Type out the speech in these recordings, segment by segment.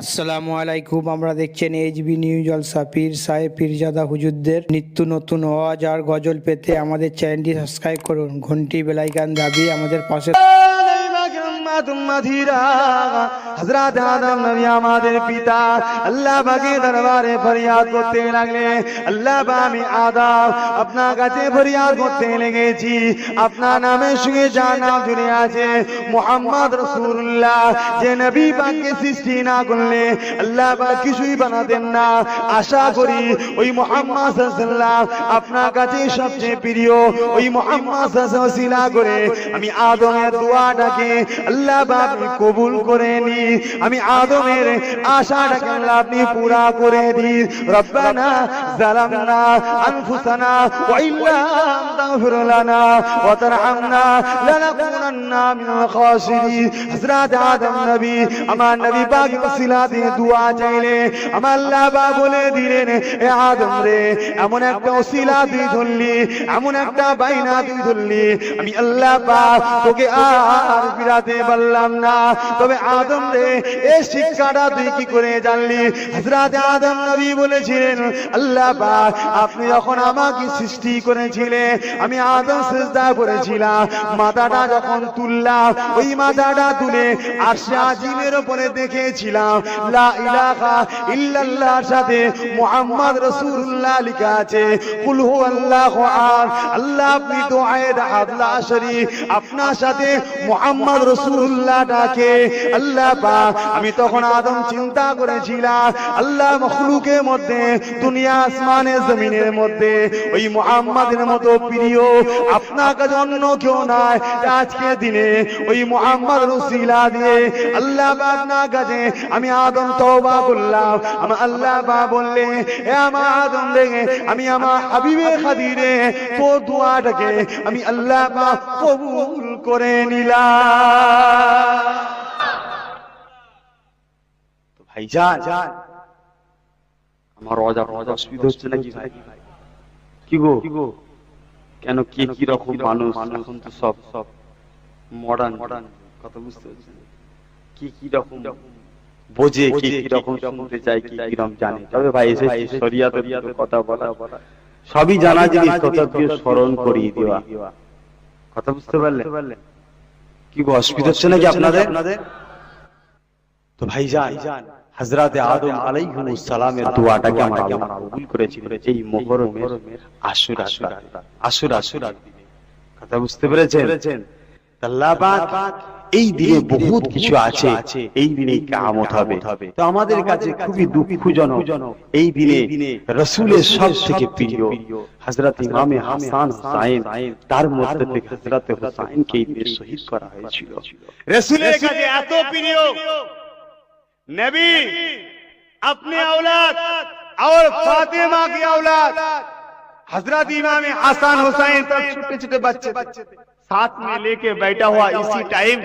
আসসালামু আলাইকুম। আমরা দেখছেন এইচবি নিউজ জলসা। পীর সাহেব পীরজাদা হুজুরদের নিত্য নতুন ওয়াজ আর গজল পেতে আমাদের চ্যানেলটি সাবস্ক্রাইব করুন, ঘন্টি বেলাইকান দাবিয়ে আমাদের পাশে। হযরত আদম নবী আমাদের পিতা আল্লাহ পাকের দরবারে ফরিয়াদ করতে লাগলেন, আল্লাহ পাক আমি আদম আপনার কাছে ফরিয়াদ করতে লেগেছি, আপনার নামের সঙ্গে যার নাম জুড়ে আছে মুহাম্মদ রাসূলুল্লাহ, যে নবী পাককে সৃষ্টি না করলে আল্লাহ পাক কিছুই বানাতেন না। আশা করি ওই মুহাম্মদ সাল্লাল্লাহু আলাইহি ওয়াসাল্লাম আপনার কাছে সবচেয়ে প্রিয়, ওই মুহাম্মদ সাল্লাল্লাহু আলাইহি ওয়াসাল্লাম করে আমি আদমের দোয়াটাকে আল্লাহ পাক কবুল করে নি, আমি আদমের আশাটাকে আল্লাহ আপনি পুরা করে দিন। রব্বানা যালামনা আনফুসানা ওয়া ইল্লাম তাগফির লানা ওয়া তারহামনা লানাকুনান্না মিনাল খাসিরিন। হযরত আদম নবী আমার নবী পাক ওসিলা দিয়ে দোয়া চাইলে আমার আল্লাহ পাক বলে দিলেন, এ আদম রে এমন একটা ওসিলা তুই ধরলি, এমন একটা বাইনা তুই ধরলি, আমি আল্লাহ পাক তোকে আর ফিরাতে পারলাম না। তবে আদম রে এই শিক্ষাটা তুই কি করে জানলি? হযরত আদম নবী বলেছিলেন, আল্লাহ পাক আপনি যখন আমাকে সৃষ্টি করেছিলেন আমি আদম সিজদা করেছিলাম, মাথাটা যখন তুললাম ওই মাথাটা তুলে আরশে আজিমের উপরে দেখেছিলাম লা ইলাহা ইল্লাল্লাহর সাথে মুহাম্মদ রাসূলুল্লাহ লেখা আছে, কুল হুয়াল্লাহু আহাদ। আল্লাহ আপনি দুআয়ে আহাদ লা শরীক, আপনার সাথে মুহাম্মদ রাসূলুল্লাহ ডাকে আল্লাহ পাক। আমি তখন আদম চিন্তা করেছিলাম আল্লাহ মখলুকের মধ্যে দুনিয়া আসমানের জমিনের মধ্যে ওই মুহাম্মাদের মতো প্রিয় আপনার কাছে অন্য কেউ নাই। আজকে দিনে ওই মুহাম্মদ রসিলা দিয়ে আল্লাহ পাক আপনার কাছে আমি আদম তওবা করলাম। আমার আল্লাহ পাক বললে, এ আমার আদম দেখে আমি আমার হাবিবে খাদিরে তো দোয়াটাকে আমি আল্লাহ পাক কবুল করে নিলাম। ভাইজান আমার অসুবিধা হচ্ছে নাকি ভাই? কি গো কেন কে কি রকম মানুষ এখন তো সব মডার্ন কথা বুঝতে পারছেন, কি কি রকম বোঝে, কি কি রকম শুনতে চায়, কি কি রকম জানে। তবে ভাই এসে শরিয়াতের কথা বলা সবই জানা জিনিস, তথাপি স্মরণ করিয়ে দেওয়া। কথা বুঝতে পারলেন? কি গো অসুবিধা হচ্ছে নাকি আপনাদের? তো ভাইজান হযরত আদম আলাইহিস সালামের দোয়াটাকে আমরা কবুল করেছি এই মুহররমের আশুরা দিনে। কথা বুঝতে পেরেছেন? আল্লাহ পাক এই দিনে বহুত কিছু আছে, এই দিনে কিয়ামত হবে। তো আমাদের কাছে খুবই দুঃখজনক এই দিনে রাসূলের সবথেকে প্রিয় হযরত ইমামে হাসান হুসাইন, তার মধ্যে থেকে হযরত হুসাইনকে এই দিনে শহীদ করা হয়েছিল। রাসূলের কাছে এত প্রিয় नबी अपने औलाद और फातिमा की औलाद हजरत इमाम हसन हुसैन तक छोटे छोटे बच्चे साथ में लेके बैठा हुआ इसी टाइम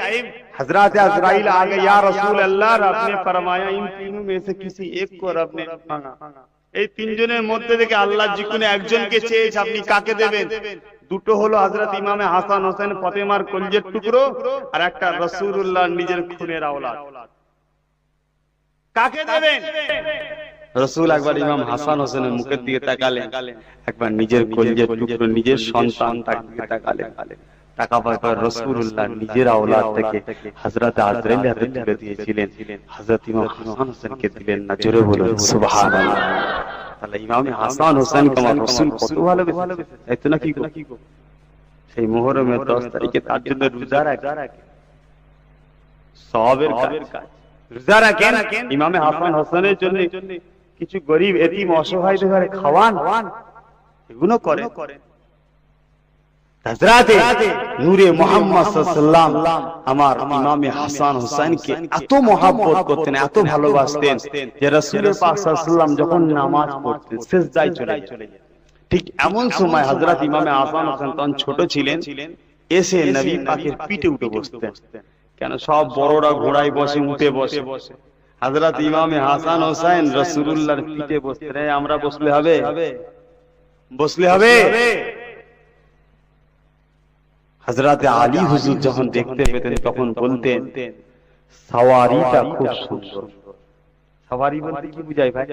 हजरत अजराइल आ गए, या रसूल अल्लाह, रब ने फरमाया इन तीनों में से किसी एक को रब ने मांगा। এই তিনজনের মধ্যে থেকে আল্লাহ যে কোনো একজনকে চেয়েছে, আপনি কাকে দেবেন? দুটো হলো হযরত ইমামে হাসান হোসেন ফাতেমার কলিজার টুকরো, আর একটা রাসূলুল্লাহ নিজের খুনের আওলাদ। কাকে দেবেন? রাসূল একবার ইমাম হাসান হোসেনের মুখের দিকে তাকালেন, একবার নিজের কলিজার টুকরো নিজের সন্তানটার দিকে তাকালেন। তাকাবার পর রাসূলুল্লাহ নিজের আওলাদ থেকে হযরত আজরাইল হাতে তুলে দিয়েছিলেন, হযরত ইমাম হাসান হোসেনকে দিলেন না। জোরে বলুন সুবহানাল্লাহ। তাহলে ইমাম হাসান হোসেনকে আমার রাসূল কত ভালোবেসেছেন, তাই তো নাকি গো? সেই মুহররমের 10 তারিখে তার জন্য রোজা রাখেন, সওয়াবের কাজ। রোজা রাখেন, ইমামে হাসান হোসেনের জন্য কিছু গরীব এতিম অসহায়দের ঘরে খাওয়ান, এগুলো করেন। হযরতে নূরে মুহাম্মদ সাল্লাল্লাহু আলাইহি ওয়াসাল্লাম আমার ইমামে হাসান হোসেনকে এত মহব্বত করতেন, এত ভালোবাসতেন যে রাসূলের পাক সাল্লাল্লাহু আলাইহি ওয়াসাল্লাম যখন নামাজ পড়তেন সিজদায় চলে যেতেন। ঠিক এমন সময় হযরত ইমামে হাসান হোসেন তখন ছোট ছিলেন, এসে নবী পাকের পিঠে উঠে বসতেন। কেন সব বড়রা ঘোড়ায় বসে, উঠে বসে, হযরত ইমামে হাসান হোসেন রাসূলুল্লাহর পিঠে বসতেন। আমরা বসলে হবে? হযরত আলী হুজুর যখন দেখতে পেতেন তখন বলতেন, সাওয়ারিটা খুব সুন্দর, সবারই বলতে কি বুঝায় ভাই?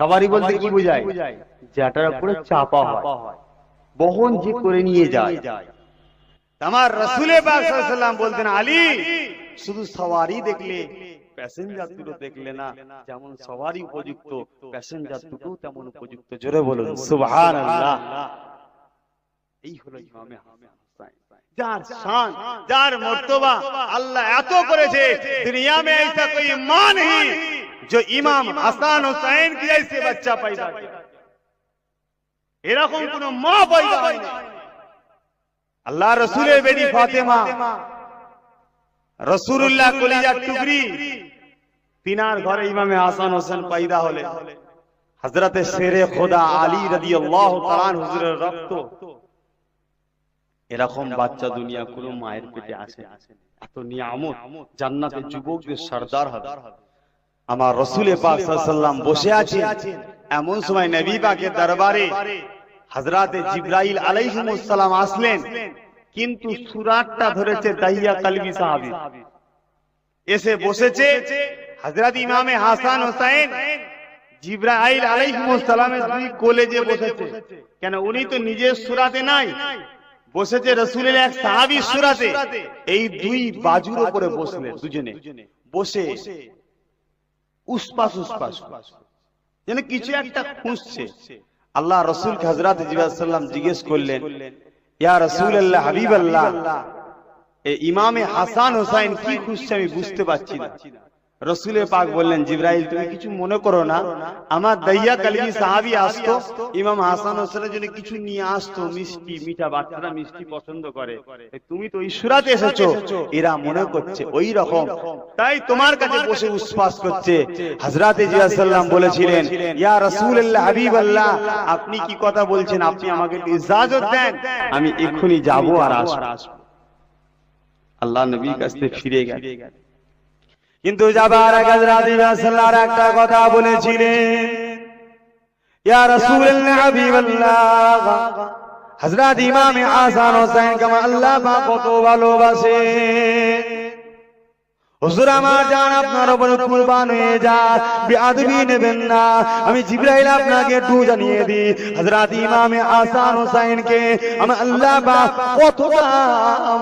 সবারই বলতে কি বুঝায়? যেটার উপরে চাপা হয়, বহন যে করে নিয়ে যায়। আমার রাসূলে পাক সাল্লাল্লাহু আলাইহি ওয়াসাল্লাম বলতেন, আলী শুধু সওয়ারি দেখলে, প্যাসেঞ্জার দুটো দেখলে না, যেমন সওয়ারি উপযুক্ত প্যাসেঞ্জার দুটো তেমন উপযুক্ত। জোরে বলুন সুবহানাল্লাহ। এই হলো ইমামে হাসান, যার শান, যার মর্তবা আল্লাহ এত করেছে, দুনিয়া में ऐसा कोई मां नहीं जो इमाम হাসান হুসাইন की जैसे बच्चा पैदा किया। এরকম কোন মা পয়দা হয়নি। আল্লাহ রাসূলের বেটি ফাতেমা, রাসূলুল্লাহ কলিজার টুকরি, তিনার ঘরে ইমামে হাসান হোসেন পয়দা হলেন। হযরতে শেরে খোদা আলী রাদিয়াল্লাহু তাআলা হুজুরের রক্ত। এরকম বাচ্চা দুনিয়া কোনো মায়ের পেটে আসে। এত নিয়ামত, জান্নাতের যুবকদের সরদার হবে। আমার রাসূল পাক সাল্লাল্লাহু আলাইহি ওয়াসাল্লাম বসে আছেন, এমন সময় নবী পাকের দরবারে হযরতে জিবরাইল আলাইহিস সালাম আসলেন, কিন্তু সুরাতটা ধরেছে দাহিয়া কলবি সাহাবী। এসে বসেছে হযরত ইমামে হাসান হোসেন, জিবরাইল আলাইহিস সালামের দুই কোলে যে বসেছে। কেন উনি তো নিজের সুরাতে নাই, বসেছে রাসূলের এক সাহাবী সুরাতে। এই দুই বাজুর উপরে বসলেন দুজনে, বসে উসপাস যেন কিছু একটা খুঁজছে। আল্লাহ রাসূলকে হযরত জিবরাইল সাল্লাম জিজ্ঞেস করলেন, ইয়া রাসূলুল্লাহ হাবিবাল্লাহ, এই ইমামে হাসান হোসেন কি খুঁজছে আমি বুঝতে পারছি না। রাসূল পাক বললেন, জিবরাইল তুমি কিছু মনে করো না, আমার দাইয়া কলবি সাহাবী আসতো, ইমাম হাসান হোসেনের জন্য কিছু নিয়ে আসতো, মিষ্টি, মিঠা, বাচ্চারা মিষ্টি পছন্দ করে, তুমি তো ওই সূরাতে এসেছো, এরা মনে করছে ওই রকম, তাই তোমার কাছে বসে উসপাস করছে। হযরত জিবরাইল সাল্লাম বলেছিলেন, ইয়া রাসূলুল্লাহ হাবিবাল্লাহ, আপনি কি কথা বলছেন, আপনি আমাকে ইজাজত দেন, আমি এক্ষুনি যাব আর আসব। আল্লাহ নবীর কাছে ফিরে গেলেন, কিন্তু যাবার আগে হযরত রাসূলুল্লাহ একটা কথা বলেছিলেন, ইয়া রাসূলুল্লাহ হাবিবাল্লাহ, হযরত ইমামে হাসান হোসেন কে আল্লাহ পাক কত ভালোবাসে। হুজুর আমার জান আপনার উপর কুরবান হয়ে যায়, বেয়াদবি নেবেন না। আমি জিবরাইল আপনাকে একটু জানিয়ে দিই, হযরত ইমামে হাসান হোসেনকে আমার আল্লাহ পাক কতটা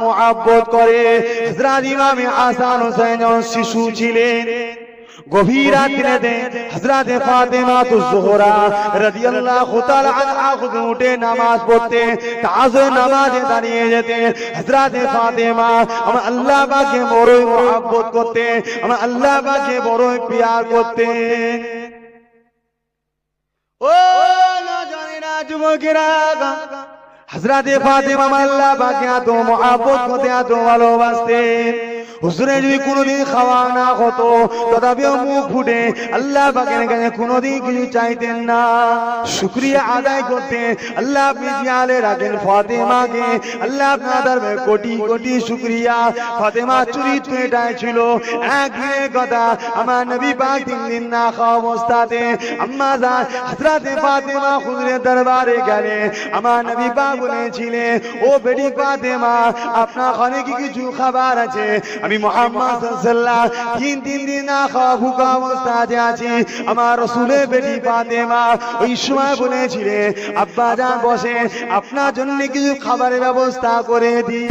মুহাব্বত করে। হযরত ইমামে হাসান হোসেন যখন শিশু ছিলেন, গভীর রাতে হযরত ফাতেমা তুজ-জোহরা রাদিয়াল্লাহু তাআলা আনহা খুদ উঠে নামাজ পড়তে, তাহাজ্জুদ নামাজে দাঁড়িয়ে যেতেন। হযরত ফাতেমা আমার আল্লাহ পাককে বড়ই মুহাব্বত করতেন, আমার আল্লাহ পাককে বড়ই প্যার করতেন। ও না জানে না যুবকেরা, হযরত ফাতেমা আল্লাহ পাককে এত মুহাব্বত করতে, এত ভালোবাসতেন। হুজুরে যদি কোনোদিন খাওয়া না হতো, তথাপিও মুখ ফুটে আল্লাহ পাকের কাছে কোনোদিন কিছু চাইতেন না, শুকরিয়া আদায় করতেন। আল্লাহ আপনি জিয়ালে রাখেন ফাতেমাকে, আল্লাহ আপনার দরবারে কোটি কোটি শুকরিয়া। ফাতেমা চরিত্র এটাই ছিল। একদিনের কথা, আমার নবী পাক 3 দিন না খাওয়া অবস্থাতে আম্মা জান হযরত ফাতেমা হুজুরের দরবারে গেলেন। আমার নবী পাক বলেছিলেন, ও বেটি ফাতেমা, আপনার ঘরে কি কিছু খাবার আছে? আমি মুহাম্মদ সাল্লাল্লাহু আলাইহি ওয়াসাল্লাম 3 দিন না খাওয়া ভুকা অবস্থাতে আছি। আমার রাসূলের বেটি ফাতেমা ওই সময় বলেছিলেন, আব্বা জান বসেন, আপনার জন্য কিছু খাবারের ব্যবস্থা করে দিই।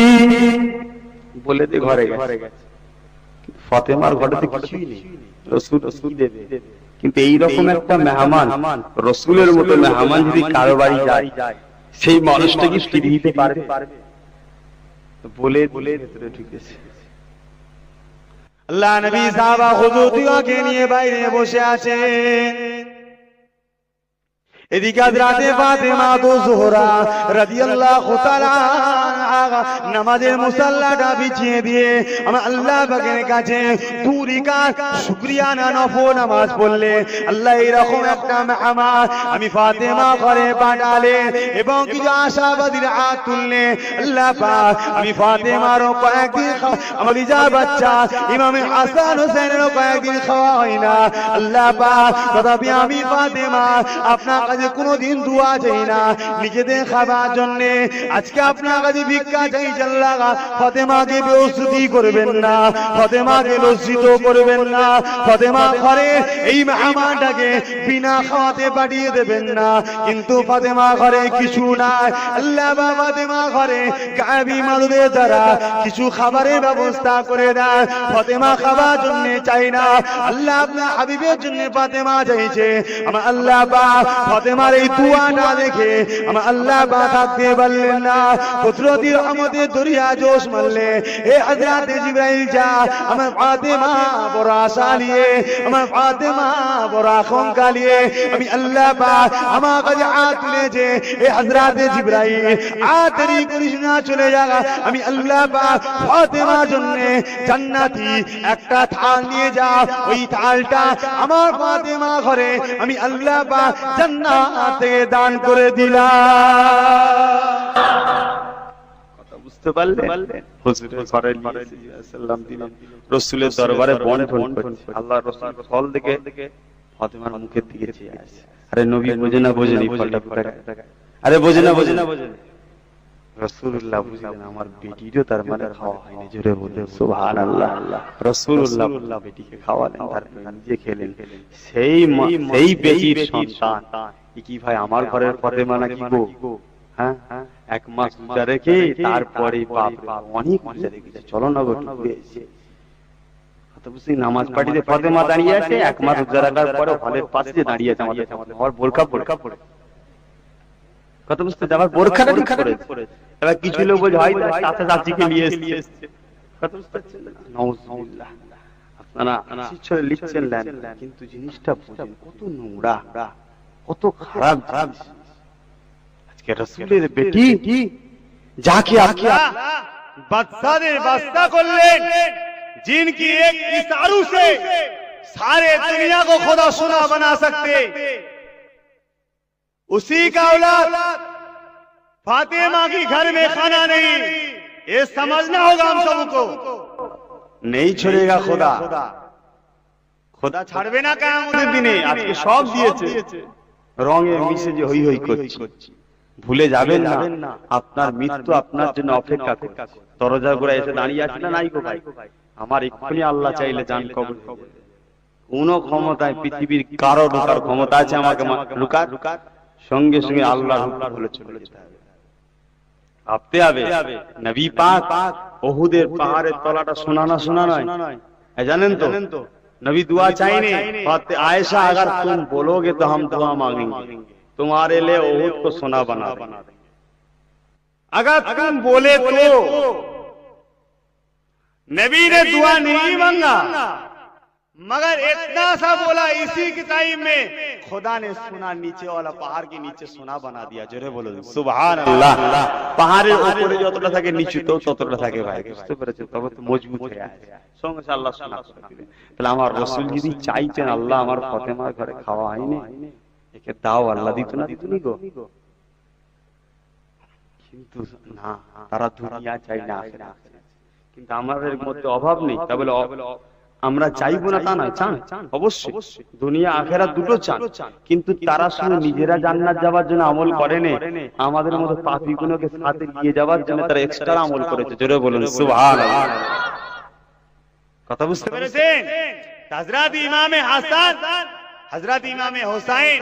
বলে দে ঘরে গেছে। ফাতেমার ঘরে তো কিছুই নেই, রাসূল দেবে। কিন্তু এই রকম একটা মেহমান, রাসূলের মতো মেহমান যদি কারো বাড়ি যায়, সেই মানুষটা কি ফিরে দিতে পারবে? বলে ভেতরে ঢুকেছে। আল্লাহ নবী সাহাবা হুজুরকে নিয়ে বাইরে বসে আছেন। এদিকে হযরত ফাতেমা তুজ-জোহরা রাদিয়াল্লাহু তাআলা নামাজের মুসাল্লাটা বিছিয়ে দিয়ে আমার আল্লাহ পাকের কাছে 2 রাকাত শুকরিয়া না নফল নামাজ পড়লে, আল্লাহ এরকম একটা মেহমান আমি ফাতেমা ঘরে পাঠালে এবং কিছু আশাবাদীর হাত তুললে, আল্লাহ পাক আমি ফাতেমারও কয়েকদিন আমার লিজা বাচ্চা ইমামে হাসান হোসেনেরও কয়েকদিন খাওয়া হয় না, আল্লাহ পাক তথাপি আমি ফাতেমা আপনার কাছে কোনোদিন দোয়া চাই না নিজেদের খাবার জন্য। আজকে আপনার কাছে ভিক্ষা ভিক্ষা চাইছে আল্লাহ ফাতেমাকে বেউসুতি করবেন না, ফাতেমাকে লজ্জিত করবেন না, ফাতেমা ঘরে এই মেহমানটাকে বিনা খাওয়াতে পাঠিয়ে দেবেন না। কিন্তু ফাতেমা ঘরে কিছু নাই আল্লাহ ফাতেমা ঘরে গাবি মালুদের দ্বারা কিছু খাবারের ব্যবস্থা করে দেয়। ফাতেমা খাবার জন্য চাই না, আল্লাহ আপনার হাবিবের জন্য ফাতেমা চাইছে। আমার আল্লাহ পাক ফাতেমার এই দুয়াটা দেখে আমার আল্লাহ পাক থাকতে পারলেন না। কুদরতির রহমতের দরিয়া জোশ মারলে এ হযরত জিবরাইল যা আমার ফাতেমা বড় আশা নিয়ে, আমার ফাতেমা বড় আকাঙ্ক্ষা নিয়ে আমি আল্লাহ পাক আমার কাছে হাত তুলেছে। এ হযরত জিবরাইল আতরি করিস না, চলে যা। আমি আল্লাহ পাক ফাতেমার জন্য জান্নাতি একটা থাল নিয়ে যা, ওই থালটা আমার ফাতেমা ঘরে আমি আল্লাহ পাক জান্নাত থেকে দান করে দিলাম। কথা বুঝতে পারলেন? হুজুরের ঘরে সাল্লাম দিলেন, রাসূলের দরবারে বন্টন করছে। আল্লাহ রাসূল ফল দেখে ফাতেমার মুখের দিকে চেয়ে আছে। আরে নবী বোঝে না, বোঝেনি ফলটা কোথায়? আরে বোঝে না, বোঝে না, বোঝেনি। রাসূলুল্লাহ বুঝলেন আমার বেটিরও তার মানে খাওয়া হয়নি, জোরে বলেন সুবহানাল্লাহ। রাসূলুল্লাহ বেটিকে খাওয়ালেন, তারপর নিজে খেলেন। সেই বেটির সন্তান কি ভাই আমার ঘরের ফাতেমা নাকি গো? হ্যাঁ, এক মাস রোজা রেখে তারপরে বাপ অনেক রোজা রেখেছে। চলো না গো, নামাজ পাঠিয়ে ফাতেমা দাঁড়িয়ে আছে, এক মাস রোজা রাখার পরে হলের পাশে দাঁড়িয়ে আছে আমাদের আমার বোরকা পরে। কত বুঝতে যাবার বোরখাটা ঠিক করে এবার কিছু লোক বলে হয় চাচা চাচিকে নিয়ে এসেছে। কত বুঝতে পারছেন? নাউজুবিল্লাহ। আপনারা শিক্ষায় লিখছেন কিন্তু জিনিসটা বুঝেন কত নোংরা, কত খারাপ জিনিস। আজকে রাসূলের বেটি যাকে আপনি বাদশাহের বাদশা করলেন, जिनकी एक इशारू से सारे दुनिया को खुदा सुना बना सकते, उसी का औलाद फातिमा की घर में खाना नहीं, ये समझना होगा हम सबको। नहीं छोड़ेगा खुदा, खुदा ছাড়বে না কিয়ামতের দিনে। আজকে সব দিয়েছে, রঙে মিশে যে হই হই করছে। ভুলে যাবেন না আপনার মৃত্যু আপনার জন্য অপেক্ষা করছে। দরজার গোড়ায় এসে দাঁড়িয়ে আছে না নাই গো ভাই? আমার এক্ষুনি আল্লাহ চাইলে জান কবর। কোন ক্ষমতায় পৃথিবীর কারো ঢোকার ক্ষমতা আছে আমাকে রুকার? সঙ্গে সঙ্গে আল্লাহ বলে চলে যেতে হবে, ভাবতে হবে। নবী পাক উহুদের পাহাড়ের তলাটা সোনা না সোনা নয়, জানেন তো? नबी दुआ चाहिए, आयशा अगर तुम बोलोगे तो हम दुआ मांगेंगे, तुम्हारे लिए उहुद को सोना बना देंगे। अगर तुम बोले तो नबी ने दुआ नहीं मांगा, मगर इतना सा बोला इसी के टाइम में खुदा ने सोना नीचे वाला पहाड़ के नीचे सोना बना दिया। जोरे बोलो सुभान अल्लाह। পাহাড়ের উপরে যতটা থাকে নিচে তো ততটা থাকে ভাই, বুঝতে পেরেছেন? তবে তো মজবুত হয়ে আছে, সঙ্গে আল্লাহ সোনা করে দিলেন। তাহলে আমার রাসূল যদি চাইতেন আল্লাহ আমার ফাতেমার ঘরে খাওয়া হয়নি, একে দাও, আল্লাহ দিত না? দিত নি গো? কিন্তু না, তারা দুনিয়া চাই না আখিরাত। কিন্তু আমাদের মধ্যে অভাব নেই, তা বলে আমরা চাইবো না তা নয়, চান অবশ্যই, দুনিয়া আখিরাত দুটো চান। কিন্তু তারা শুধু নিজেরা জান্নাত যাওয়ার জন্য আমল করেনি, আমাদের মতো পাপীগুলোকে সাথে নিয়ে যাওয়ার জন্য তারা এক্সট্রা আমল করেছে। জোরে বলুন সুবহানাল্লাহ। কথা বুঝতে পেরেছেন? হযরত ইমামে হাসান, হযরত ইমামে হুসাইন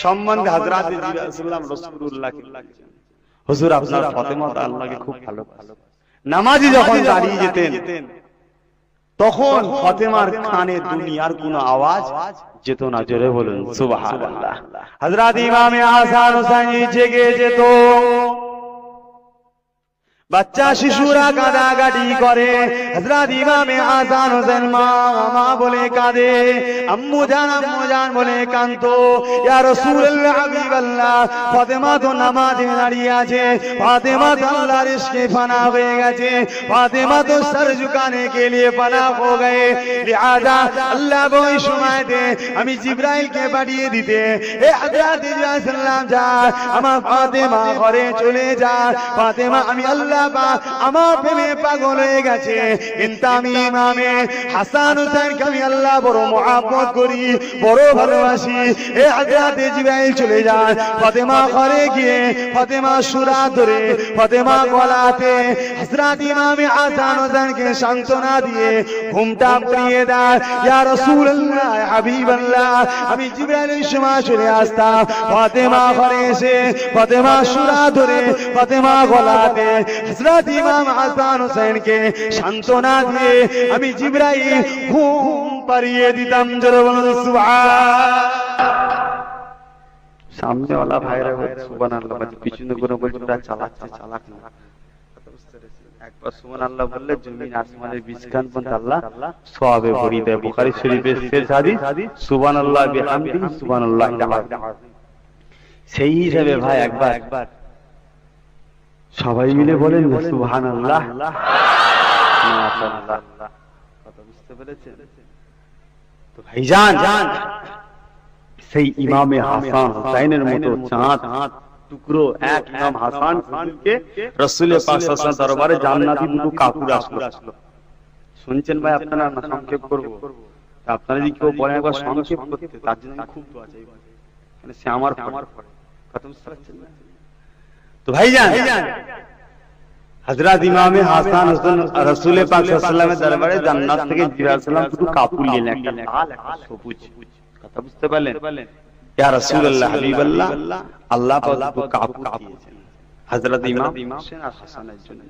সম্বন্ধে হযরত রাসূলুল্লাহকে বলেছেন, হুজুর আপনার ফাতেমা আল্লাহকে খুব ভালো, নামাজি যখন দাঁড়িয়ে যেতেন তখন ফাতেমার কানে দুনিয়ার কোনো আওয়াজ যেত না। জোরে বলুন সুবহানাল্লাহ। হযরত ইমামে হাসান হুসাইন জেগে যেত, বাচ্চা শিশুরা কাঁদাকাটি করে, হযরত ইমামে হাসান হোসেন মা মা বলে কাঁদে, আম্মু জান বলে কাঁদতো। ইয়া রাসূলুল্লাহ হাবিবাল্লাহ, ফাতেমা তো নামাজে দাঁড়িয়ে আছে, ফাতেমা তো আল্লাহর ইশকে ফানা হয়ে গেছে, ফাতেমা তো সর ঝুকানে কে লিয়ে ফানা হো গয়ে। লিহাজা আল্লাহ ওই সময়তে আমি জিবরাইলকে পাঠিয়ে দিতে, এ হযরত ইব্রাহিম সাল্লাম যা আমার ফাতেমা ঘরে চলে যা। ফাতেমা আমি আল্লাহ আল্লাহ পাক আমার প্রেমে পাগল হয়ে গেছে, কিন্তু আমি ইমামে হাসান হুসাইনকে আমি আল্লাহ বড় মহব্বত করি, বড় ভালোবাসি। এ হযরত জিবরাইল চলে যায় ফাতেমা ঘরে গিয়ে ফাতেমা সুরা ধরে ফাতেমা গলাতে হযরত ইমামে হাসান হুসাইনকে সান্ত্বনা দিয়ে ঘুমটা পড়িয়ে দেয়। ইয়া রাসূলুল্লাহ, ইয়া হাবিবাল্লাহ, আমি জিবরাইলের সময় চলে আসতাম, ফাতেমা ঘরে এসে ফাতেমা সুরা ধরে ফাতেমা গলাতে হযরত ইমাম হাসান হুসাইনকে সান্ত্বনা দিয়ে আমি জিবরাইল ঘুম পাড়িয়ে দিতাম। জোরে বলুন সুবহান। সামনে ওয়ালা ভাইরা সুবহানাল্লাহ বলে, পিছনে করে বলছে ওরা চালাচ্ছে, চালাক না। একবার সুবহানাল্লাহ বললে জমিন আসমানের বিছখান পর্যন্ত আল্লাহ সওয়াবে ভরিয়ে দেয়। বুখারী শরীফের শেষ হাদিস, সুবহানাল্লাহ বিহামদিহি সুবহানাল্লাহিল আযীম। সেই হিসাবে ভাই একবার সবাই মিলে বলেন সুবহানাল্লাহ, মাশাআল্লাহ। কথা বুঝতে পেরেছেন তো ভাইজান? সেই ইমামে হাসান হুসাইনের মতো চাঁদ টুকরো এক ইমাম হাসান হুসাইনকে রাসূল পাক সাল্লাল্লাহু আলাইহি ওয়াসাল্লাম দরবারে জান্নাতি দুটো কাপড় আসলো। শুনছেন ভাই আপনারা? না সংক্ষেপ করব? আপনারা যদি কেউ বলেন একবার সংক্ষেপ করতে, তার জন্য আমি খুব দোয়া চাই, মানে সে আমার পরে। কথা বুঝতে পারছেন? তো ভাইজান হযরত ইমামে হাসান হুসাইন রাসূল পাক সাল্লাল্লাহু আলাইহি ওয়াসাল্লামের দরবারে জান্নাত থেকে জিবরাইল আলাইহিস সালাম দুটো কাপড় নিলেন, একটা লাল একটা সবুজ। কথা বুঝতে পারলেন? ইয়া রাসূলুল্লাহ, হাবিবাল্লাহ, আল্লাহ পাক দুটো কাপড় দিয়েছেন হযরত ইমাম হোসেন আর হাসানের জন্য।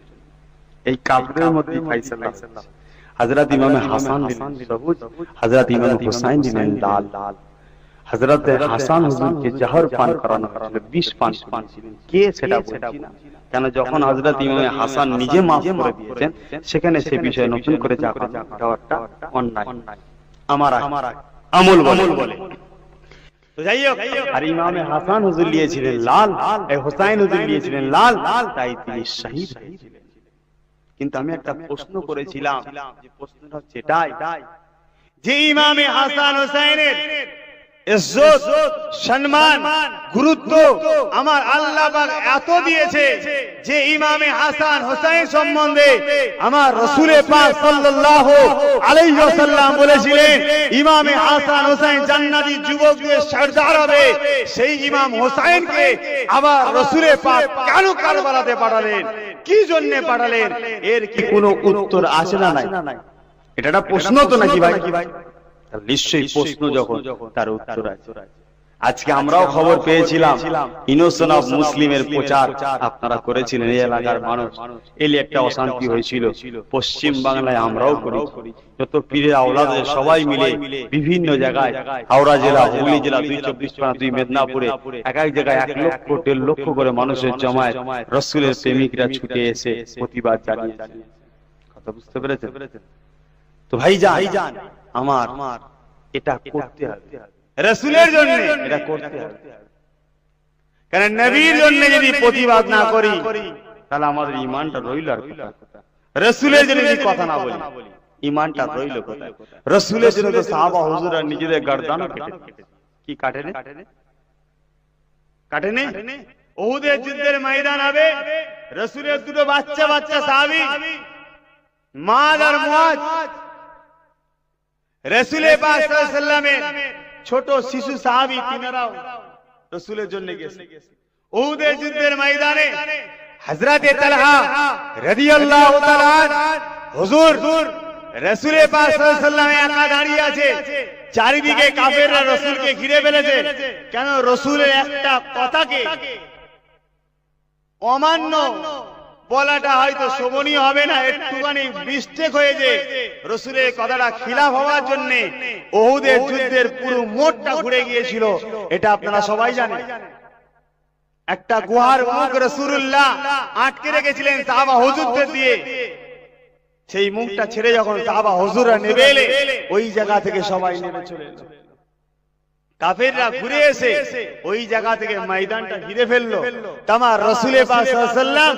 এই কাপড়ের মধ্যে ফয়সালা হচ্ছে। হযরত ইমামে হাসান দিলেন সবুজ, হযরত ইমাম হুসাইন দিলেন লাল। হযরত হাসান হুজুরকে জহর পান করানো হয়েছিল, বিষ পান করিয়েছিলেন। কে সেটা বলছি না, কেন যখন হযরত ইমামে হাসান নিজে মাফ করে দিয়েছেন, সেখানে সে বিষয়ে নতুন করে চাপা দেওয়াটা অন্যায়, আমার আমল বলে। তো যাই হোক, আর ইমামে হাসান হুজুর নিয়েছিলেন লাল, এই হুসাইন হুজুর নিয়েছিলেন লাল, তাই তিনি শহীদ হয়েছিলেন। কিন্তু আমি একটা প্রশ্ন করেছিলাম, যে প্রশ্নটা হচ্ছে এটাই যে ইমামে হাসান হুসাইনের ইজ্জত, সম্মান, গুরুত্ব আমার আল্লাহ পাক এত দিয়েছে যে ইমামে হাসান হুসাইন সম্বন্ধে আমার রাসূল পাক সাল্লাল্লাহু আলাইহি ওয়াসাল্লাম বলেছিলেন, ইমামে হাসান হুসাইন জান্নাতি যুবকদের সরদার হবে। সেই ইমাম হুসাইনকে আবার রাসূল পাক কেন কারবালাতে পাঠালেন, কি জন্য পাঠালেন? এর কি কোনো উত্তর আছে না নাই? এটা একটা প্রশ্ন তো নাকি ভাই? নিশ্চয়ই প্রশ্ন, যখন তার উত্তর আছে। আজকে আমরাও খবর পেয়েছিলাম ইনোসেন্ট অফ মুসলিমের প্রচার আপনারা করেছিলেন, এই এলাকার মানুষ এলে একটা অশান্তি হয়েছিল। পশ্চিম বাংলায় আমরাও করি, যত পীরের আওলাদের সবাই মিলে বিভিন্ন জায়গায়, হাওড়া জেলা, হুগলি জেলা, 224 পরগনা, 2 মেদিনীপুরে, এক এক জায়গায় 1 লক্ষ 1.5 লক্ষ করে মানুষের জমায়েত, রাসূলের প্রেমিকরা ছুটে এসে প্রতিবাদ জানিয়েছে। কথা বুঝতে পেরেছেন? তো ভাইজান আমার এটা করতে হবে, রাসূলের জন্য এটা করতে হবে। কারণ নবীর জন্য যদি প্রতিবাদ না করি, তাহলে আমাদের ঈমানটা রইল আর কোথায়? রাসূলের জন্য যদি কথা না বলি, ঈমানটা রইল কোথায়? রাসূলের জন্য তো সাহাবা হুজুররা নিজেদের গর্দানও কেটে, কি কাটেনে? উহুদের যুদ্ধের ময়দান হবে, রাসূলের দুটো বাচ্চা সাহাবী মাদ আর মুআজ, রাসূল পাক সাল্লাল্লাহু আলাইহি ওয়াসাল্লামের ছোট শিশু সাহাবী, তিনারাও রাসূলের জন্য গেছে। উহুদের যুদ্ধের ময়দানে হযরত তালহা রাদিয়াল্লাহু তাআলা হুজুর রাসূল পাক সাল্লাল্লাহু আলাইহি ওয়াসাল্লাম একা দাঁড়িয়ে আছে, চারিদিকে কাফেররা রাসূলকে ঘিরে ফেলেছে। কেন? রাসূলের একটা কথাকে অমান্য বলাটা হয়তো শোভনীয় হবে না, একটুখানি মিস্টেক হয়েছে। রাসূলের কথাটা খিলাফ হওয়ার জন্য উহুদের যুদ্ধের পুরো মোড়টা ঘুরে গিয়েছিল, এটা আপনারা সবাই জানেন। একটা গুহার মুখ রাসূলুল্লাহ আটকে রেখেছিলেন সাহাবা হুজুরদের দিয়ে, সেই মুখটা ছেড়ে যখন সাহাবা হুজুররা নেমে এলে, ওই জায়গা থেকে সবাই নেমে চলে এলো। কাফেররা ঘুরে এসে ওই জায়গা থেকে ময়দানটা ঘিরে ফেললো। তামার রাসূল পাক সাল্লাল্লাহু আলাইহি ওয়াসাল্লাম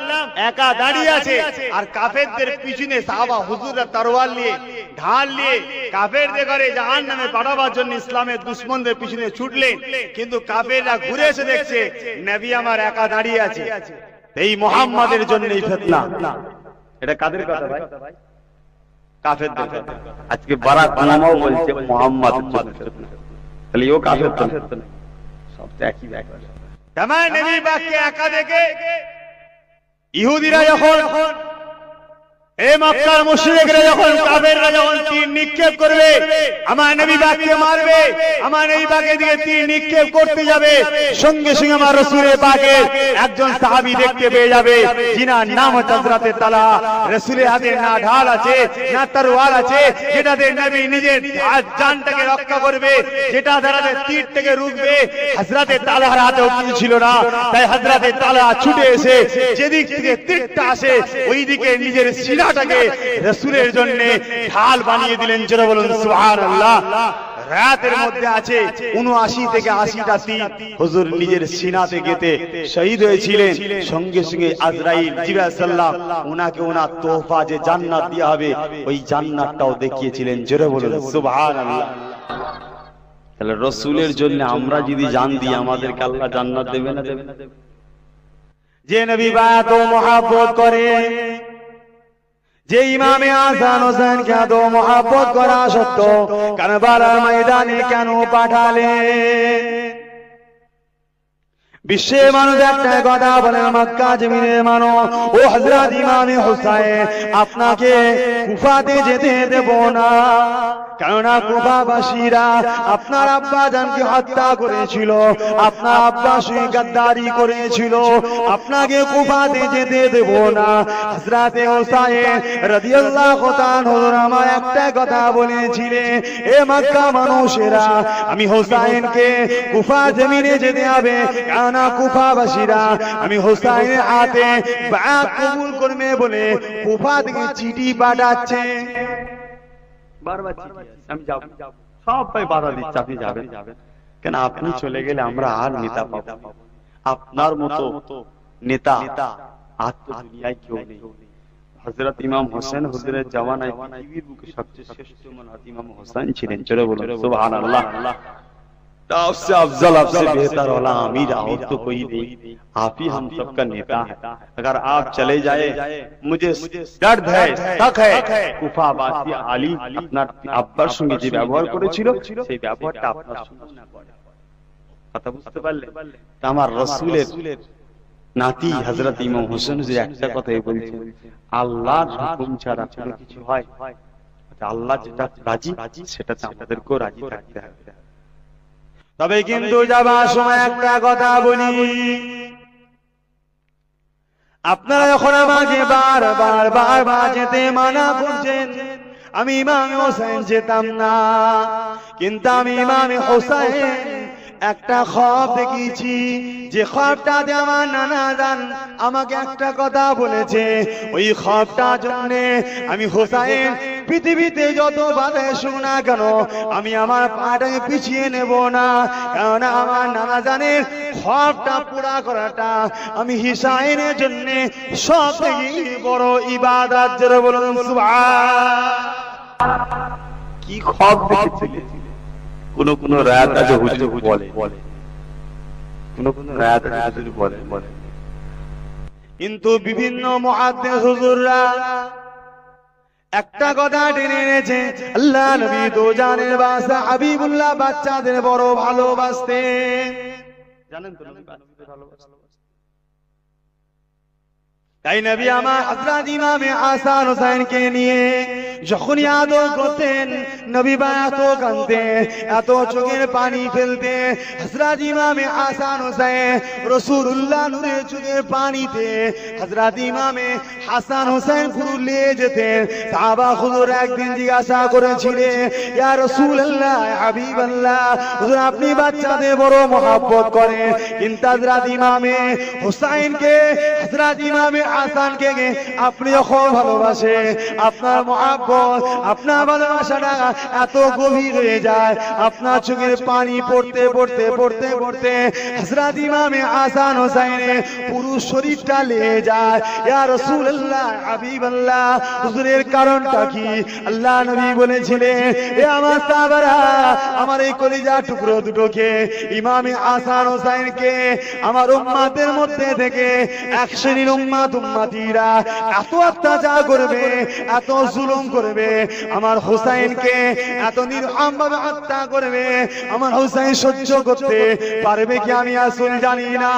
একা দাঁড়িয়ে আছে, আর কাফেরদের পিছনে সাহাবা হুজুররা তরোয়াল নিয়ে, ঢাল নিয়ে কাফেরদের করে জাহান্নামে পাঠাবার জন্য ইসলামের দুশমনদের পিছনে ছুটলেন। কিন্তু কাফেররা ঘুরে এসে দেখছে নবী আমার একা দাঁড়িয়ে আছে। এই মুহাম্মাদের জন্যই ফিতনা। এটা কাদের কথা ভাই? কাফেরদের কথা। আজকে বারাক ওবামাও বলছে মুহাম্মাদের জন্য ফিতনা, তাহলে ও কাফের তো না, সব একই ব্যাপার। আমার নবী পাককে একা দেখে ইহুদিরা যখন, এই মক্কার মুশরিকরা যখন, কাফেররা যখন তীর নিক্ষেপ করবে, আমার নবী পাককে মারবে, আমার নবী পাকের দিকে তীর নিক্ষেপ করতে যাবে, সঙ্গে সঙ্গে আমার রাসূলের পাকের একজন সাহাবী দেখতে পেয়ে যাবে, যিনার নাম হচ্ছে হযরতে তালহা। রাসূলের হাতে না ঢাল আছে না তরোয়ার আছে, যেটাতে নবী নিজের জানটাকে রক্ষা করবে, যেটা দ্বারা তীর থেকে রুখবে, হযরতে তালহার হাতেও কিছু ছিল না। তাই হযরতে তালহা ছুটে এসে যেদিক থেকে তীরটা আসে ওই দিকে নিজের সিনাটাকে রাসূলের জন্য ঢাল বানিয়ে দিলেন। জোরে বলুন সুবহানাল্লাহ। রাতের মধ্যে আছে ৭৯ থেকে ৮০টা তীর হুজুর নিজের সিনাতে গেঁথে শহীদ হয়েছিলেন। সঙ্গে সঙ্গে আজরাইল জিবরাইল সাল্লাম ওনাকে ওনার তোহফা যে জান্নাত দেওয়া হবে ওই জান্নাতটাও দেখিয়েছিলেন। জোরে বলুন সুবহানাল্লাহ। তাহলে রাসূলের জন্য আমরা যদি জান দিই আমাদেরকে আল্লাহ জান্নাত দেবে না দেবে না? যে নবী বাত ও মহব্বত করে, যে ইমামে হাসান হোসেন কে এত মহব্বত করা সত্ত্বেও কারবালার ময়দানে কেন পাঠালেন? বিশ্বের মানুষ একটা কথা বলে, মক্কা জমিনের মানুষ, ও হযরত ইমামে হুসাইন আপনাকে কুফাতে যেতে দেব না, কেননা কুফাবাসীরা আপনার আব্বা জানকে হত্যা করেছিল, আপনার আব্বা সঙ্গে গাদ্দারি করেছিল, আপনাকে কুফাতে যেতে দেব না। হযরত হুসাইন রাদিয়াল্লাহু তাআলা আমার একটা কথা বলেছিলেন, এ মক্কা মানুষেরা, আমি হুসাইনকে কুফা জমিনে যেতে হবে, কেননা কুফাবাসীরা আমি হুসাইনের হাতে বায়াত কবুল করবে বলে কুফা থেকে চিঠি পাঠাচ্ছে। বারবার চিঠি আসছে, আমি যাব, সবাই বাধা দিচ্ছে আপনি যাবেন কেন? আপনি চলে গেলে আমরা আর নেতা পাবো, আপনার মতো নেতা আর তো দুনিয়ায় কেউ নেই। হযরত ইমাম হোসেন হুজুরের জামানায় পৃথিবীর বুকে সবচেয়ে শ্রেষ্ঠ মানুষ ইমাম হোসেন ছিলেন। জোরে বলুন সুবহানাল্লাহ। आपसे अफजल, आपसे बेहतर वाला अमीर और तो कोई नहीं, आप ही हम सबका नेता है। अगर आप चले जाए मुझे दर्द है, शक है, কুফাবাসী আলী আপনার আব্বার সঙ্গে যে ব্যবহার করেছিল সেই ব্যবহারটা আপনার সঙ্গে না করে। কথা বুঝতে পারলে? তা আমার রাসূলের নাতি হযরত ইমাম হোসেন যে একটা কথাই বলছেন, আল্লাহর হুকুম ছাড়া কোনো কিছু হয়? আল্লাহ যেটা রাজি সেটাতে আমাদেরকেও রাজি থাকতে হবে। তবে কিন্তু যাবার সময় একটা কথা বলি, আপনারা যখন আমাকে বারবার যেতে মানা করছেন, আমি ইমামে হোসেন যেতাম না, কিন্তু আমি ইমামে হোসেন একটা খ্বাব দেখেছি, যে খ্বাবটাতে আমার নানা জান আমাকে একটা কথা বলেছে, ওই খ্বাবটার জন্য আমি হোসেন পৃথিবীতে যত বাধা আসুক না কেন আমি আমার পাটাকে পিছিয়ে নেব না, কারণ আমার নানা জানের খ্বাবটা পুরা করাটা আমি হুসাইনের জন্য সবথেকে বড় ইবাদত। জোরে বলুন সুবহানাল্লাহ। কি খ্বাব দেখেছিলেন? কোন কোন রাত আছে হুজুর বলে, কোন কোন রাত হুজুর বলে, কিন্তু বিভিন্ন মুহাদ্দিস হুজুররা একটা কথা টেনে এনেছে, আল্লাহ নবী তো জানের বাসা হাবিবুল্লাহ বাচ্চাদের বড় ভালোবাসতেন। জানেন তো নবী বাচ্চাদের ভালোবাসতেন, তাই নবী আমার হযরত ইমামে হাসান হোসেনকে নিয়ে যখনই আদর করতেন, নবী এত কাঁদতেন, এত চোখের পানি ফেলতে, হযরত ইমামে হাসান হোসেন রাসূলুল্লাহ নূরের চোখের পানিতে হযরত ইমামে হাসান হোসেন ফুলে যেতেন। সাহাবা হুজুর একদিন জিজ্ঞাসা করেছিলেন, ইয়া রাসূলুল্লাহ, ইয়া হাবিবাল্লাহ, হুজুর আপনি বাচ্চাদের বড় মহব্বত করেন, কিন্তু হযরত ইমামে হোসেনকে, হযরত ইমামে আসানকে আপনিও খুব ভালোবাসে, আপনার মহব্বত, আপনার ভালোবাসাটা এত গভীর হয়ে যায়, আপনার চোখের পানি পড়তে পড়তে পড়তে পড়তে হযরত ইমামে হাসান হোসেনের পুরো শরীরটা লেগে যায়। ইয়া রাসূলুল্লাহ, হাবিবাল্লাহ, হুজুরের কারণটা কি? আল্লাহ নবী বলেছিলেন, এ আমার সাহাবারা, আমার এই কলিজা টুকরো দুটোকে, ইমামে হাসান হোসেনকে আমার উম্মতের মধ্যে থেকে এক শ্রেণীর উম্মতিরা এত অত্যাচার করবে, এত জুলুম করবে, আমার হোসেনকে এত নির্মমভাবে হত্যা করবে, আমার হোসেন সহ্য করতে পারবে কি আমি আসল জানি না।